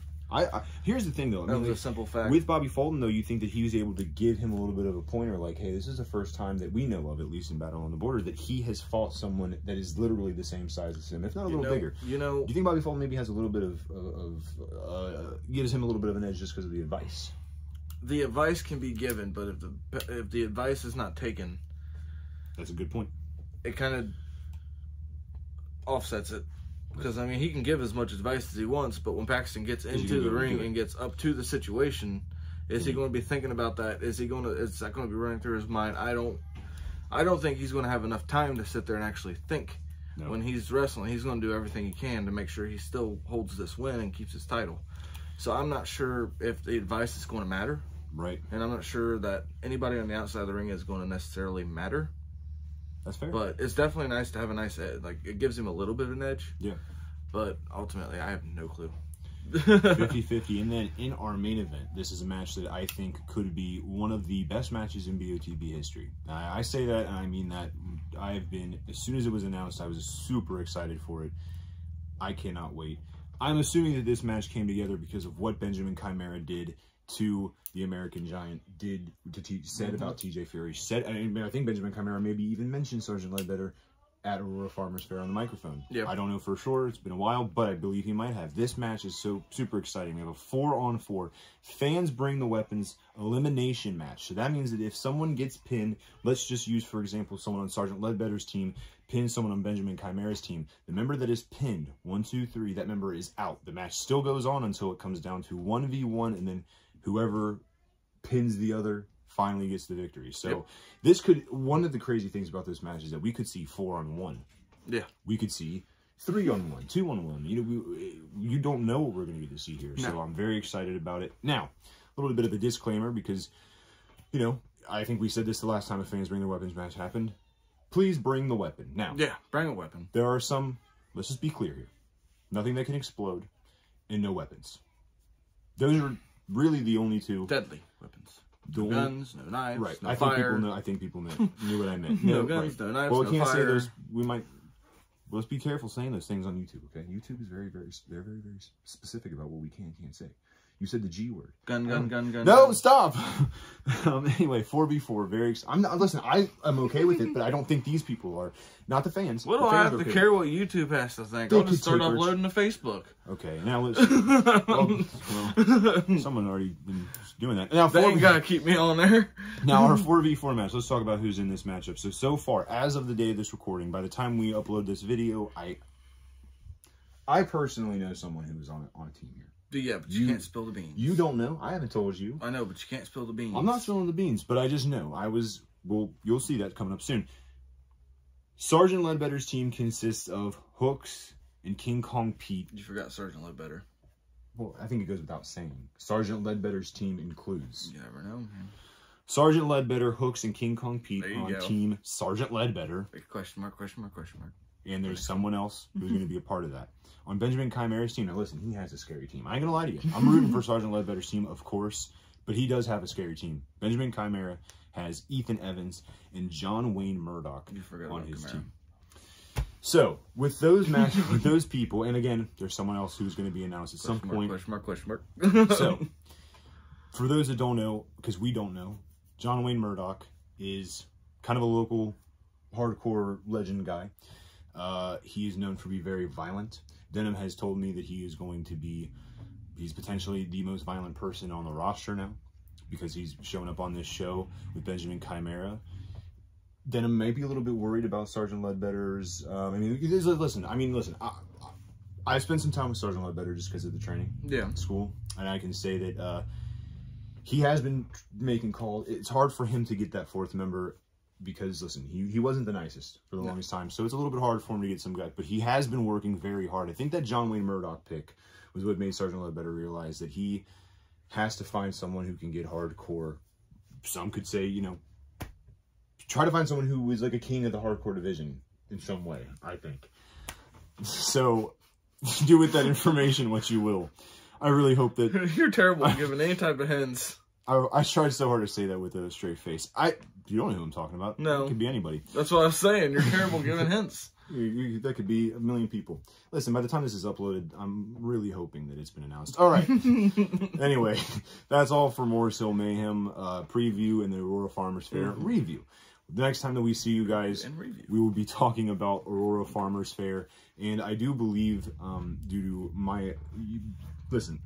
Here's the thing, though. I mean, that was a simple fact. With Bobby Fulton, though, you think that he was able to give him a little bit of a pointer, like, hey, this is the first time that we know of, at least in Battle on the Border, that he has fought someone that is literally the same size as him, if not a little bigger. Do you think Bobby Fulton maybe has a little bit gives him a little bit of an edge just because of the advice? The advice can be given, but if the advice is not taken, that's a good point. It kind of offsets it. Because, I mean, he can give as much advice as he wants, but when Paxton gets into the ring and gets up to the situation, is he going to be thinking about that? Is that going to be running through his mind? I don't think he's going to have enough time to sit there and actually think. No. When he's wrestling, he's going to do everything he can to make sure he still holds this win and keeps his title. So I'm not sure if the advice is going to matter. Right. And I'm not sure that anybody on the outside of the ring is going to necessarily matter. That's fair. But it's definitely nice to have a nice edge. Like, it gives him a little bit of an edge. Yeah. But ultimately, I have no clue. 50-50. And then in our main event, this is a match that I think could be one of the best matches in BOTB history. I say that, and I mean that. I've been, as soon as it was announced, I was super excited for it. I cannot wait. I'm assuming that this match came together because of what Benjamin Chimera did to the American Giant, said about TJ Fury. I think Benjamin Chimera maybe even mentioned Sergeant Ledbetter at Aurora Farmers Fair on the microphone. Yep. I don't know for sure. It's been a while, but I believe he might have. This match is so super exciting. We have a 4-on-4. Fans bring the weapons elimination match. So that means that if someone gets pinned, let's just use, for example, someone on Sergeant Ledbetter's team, pin someone on Benjamin Chimera's team. The member that is pinned, 1, 2, 3, that member is out. The match still goes on until it comes down to 1v1, and then whoever pins the other finally gets the victory. So this could, one of the crazy things about this match is that we could see 4-on-1. Yeah. We could see 3-on-1, 2-on-1. You know, you don't know what we're going to get to see here. No. So I'm very excited about it. Now, a little bit of a disclaimer because, you know, I think we said this the last time a Fans Bring Their Weapons match happened. please bring the weapon. Now, yeah, bring a weapon. There are some, let's just be clear here. Nothing that can explode and no weapons. Those are really the only two. Deadly weapons. No guns, no knives, right. no I fire. think people knew what I meant. No guns, no knives, well, no we can't fire. say those. We might. Let's be careful saying those things on YouTube, okay? YouTube is very specific about what we can and can't say. You said the G word. Gun. No, stop. Anyway, 4v4. I'm not. Listen, I am okay with it, but I don't think these people are. Not the fans. What do I have to care what YouTube has to think? I'll just start uploading to Facebook. Okay, now let's. well, someone already been doing that. Now, they ain't gotta keep me on there. Now, our 4v4 match. Let's talk about who's in this matchup. So far, as of the day of this recording, by the time we upload this video, I personally know someone who is on a team here. Yeah, but you can't spill the beans. You don't know. I haven't told you. I know, but you can't spill the beans. I'm not spilling the beans, but I just know. Well, you'll see that coming up soon. Sergeant Ledbetter's team consists of Hooks and King Kong Pete. You forgot Sergeant Ledbetter. Well, I think it goes without saying. Sergeant Ledbetter's team includes. You never know, man. Sergeant Ledbetter, Hooks, and King Kong Pete on go. Team Sergeant Ledbetter. Question mark. And there's someone else who's going to be a part of that. On Benjamin Chimera's team, now listen, he has a scary team. I ain't going to lie to you. I'm rooting for Sergeant Ledbetter's team, of course, but he does have a scary team. Benjamin Chimera has Ethan Evans and John Wayne Murdoch on his team. So, with those matches, with those people, and again, there's someone else who's going to be announced at some point. Question mark. So, for those that don't know, because we don't know, John Wayne Murdoch is kind of a local hardcore legend guy. He is known for being very violent. Denham has told me that he's potentially the most violent person on the roster now because he's showing up on this show with Benjamin Chimera. Denham may be a little bit worried about Sergeant Ledbetter's. Listen. I spent some time with Sergeant Ledbetter just because of the training at school, and I can say that he has been making calls. It's hard for him to get that fourth member. Because, listen, he wasn't the nicest for the longest time. So it's a little bit hard for him to get some guys. But he has been working very hard. I think that John Wayne Murdoch pick was what made Sergeant Ledbetter realize that he has to find someone who can get hardcore. Some could say, try to find someone who is like a king of the hardcore division in some way, I think. So, do with that information what you will. I really hope that... You're terrible at giving any type of hints. I tried so hard to say that with a straight face. You don't know who I'm talking about. No. It could be anybody. That's what I was saying. You're terrible giving hints. That could be a million people. Listen, by the time this is uploaded, I'm really hoping that it's been announced. All right. Anyway, that's all for Morris Hill Mayhem preview and the Aurora Farmers Fair review. The next time that we see you guys, we will be talking about Aurora Farmers Fair. And I do believe, due to my... Listen...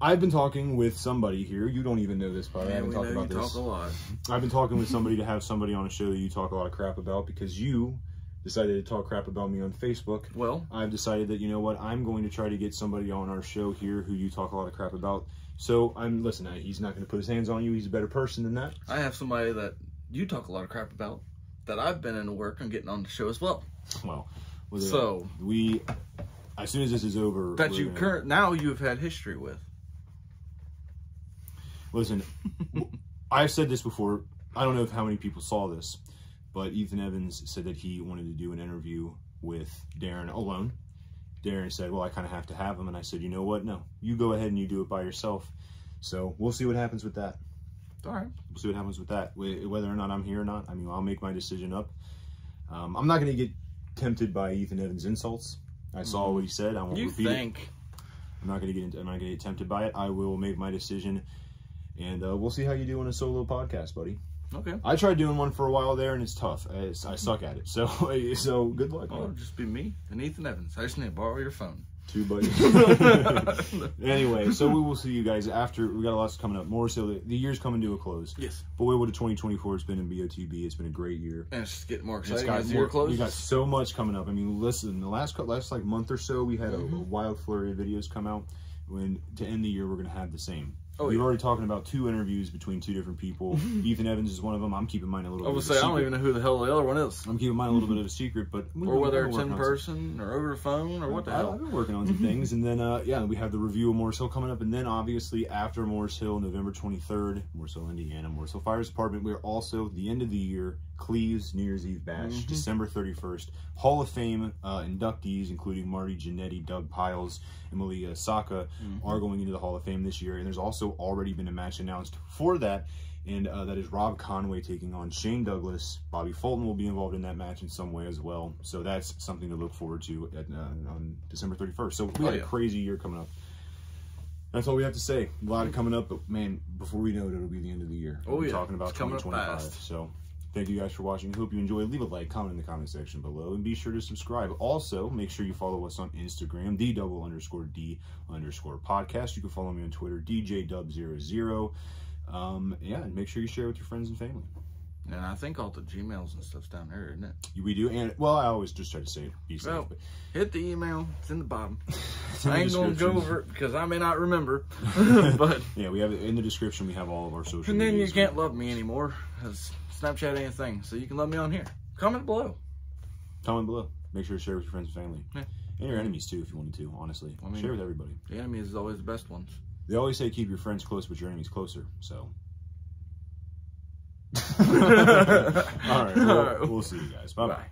I've been talking with somebody here. You don't even know this, probably. I haven't talked about this. Talk a lot. I've been talking with somebody to have somebody on a show that you talk a lot of crap about because you decided to talk crap about me on Facebook. Well, I've decided that, you know what, I'm going to try to get somebody on our show here who you talk a lot of crap about. So, listen, he's not going to put his hands on you. He's a better person than that. I have somebody that you talk a lot of crap about that I've been into work on getting on the show as well. Well, so as soon as this is over, that now you've had history with. Listen, I've said this before. I don't know how many people saw this, but Ethan Evans said that he wanted to do an interview with Darren alone. Darren said, well, I kind of have to have him. And I said, you know what? No, you go ahead and you do it by yourself. So we'll see what happens with that. All right. We'll see what happens with that. Whether or not I'm here or not, I'll make my decision up. I'm not going to get tempted by Ethan Evans' insults. I saw what he said. I won't repeat it. I'm not going to get tempted by it. I will make my decision. And we'll see how you do on a solo podcast, buddy. Okay. I tried doing one for a while there, and it's tough. I suck at it. So good luck. It'll just be me and Ethan Evans. I just need to borrow your phone. Two buddies. Anyway, so we will see you guys after. We got a lot coming up. More so, the year's coming to a close. Yes. Boy, what a 2024 it's been in BOTB. It's been a great year. And it's getting more exciting as the year closes. We got so much coming up. Listen, the last like month or so, we had a wild flurry of videos come out. To end the year, we're going to have the same. We're already talking about 2 interviews between 2 different people. Ethan Evans is one of them. I'm keeping mine a little bit of a secret. I don't even know who the hell the other one is. I'm keeping mine a little bit of a secret, but... Or whether it's in person or over the phone or what the hell. I've been working on some things. And then, we have the review of Morris Hill coming up. And then, obviously, after Morris Hill, November 23rd, Morris Hill, Indiana, Morris Hill Fire Department, we're also, at the end of the year, Cleves New Year's Eve Bash, December 31st. Hall of Fame inductees, including Marty Jannetty, Doug Piles, and Malia Saka, are going into the Hall of Fame this year. And there's also already been a match announced for that, and that is Rob Conway taking on Shane Douglas. Bobby Fulton will be involved in that match in some way as well. So that's something to look forward to on December 31st. So we got a crazy year coming up. That's all we have to say. A lot coming up, but man, before we know it, it'll be the end of the year. We're talking about 2025. So thank you guys for watching. Hope you enjoyed. Leave a like, comment in the comment section below, and be sure to subscribe. Also, make sure you follow us on Instagram, _D_podcast. You can follow me on Twitter, DJDub00. Yeah, and make sure you share with your friends and family. And I think all the Gmails and stuff's down there, isn't it? We do, and well, I always just try to say be safe. Well, hit the email. It's in the bottom. I ain't gonna go over it because I may not remember. But yeah, we have it in the description. We have all of our social. And then you can't love me anymore because Snapchat ain't a thing. So you can love me on here. Comment below. Comment below. Make sure to share with your friends and family, and your enemies too, if you wanted to. Honestly, share with everybody. The enemies is always the best ones. They always say keep your friends close, but your enemies closer. So. All right, we'll see you guys. Bye-bye.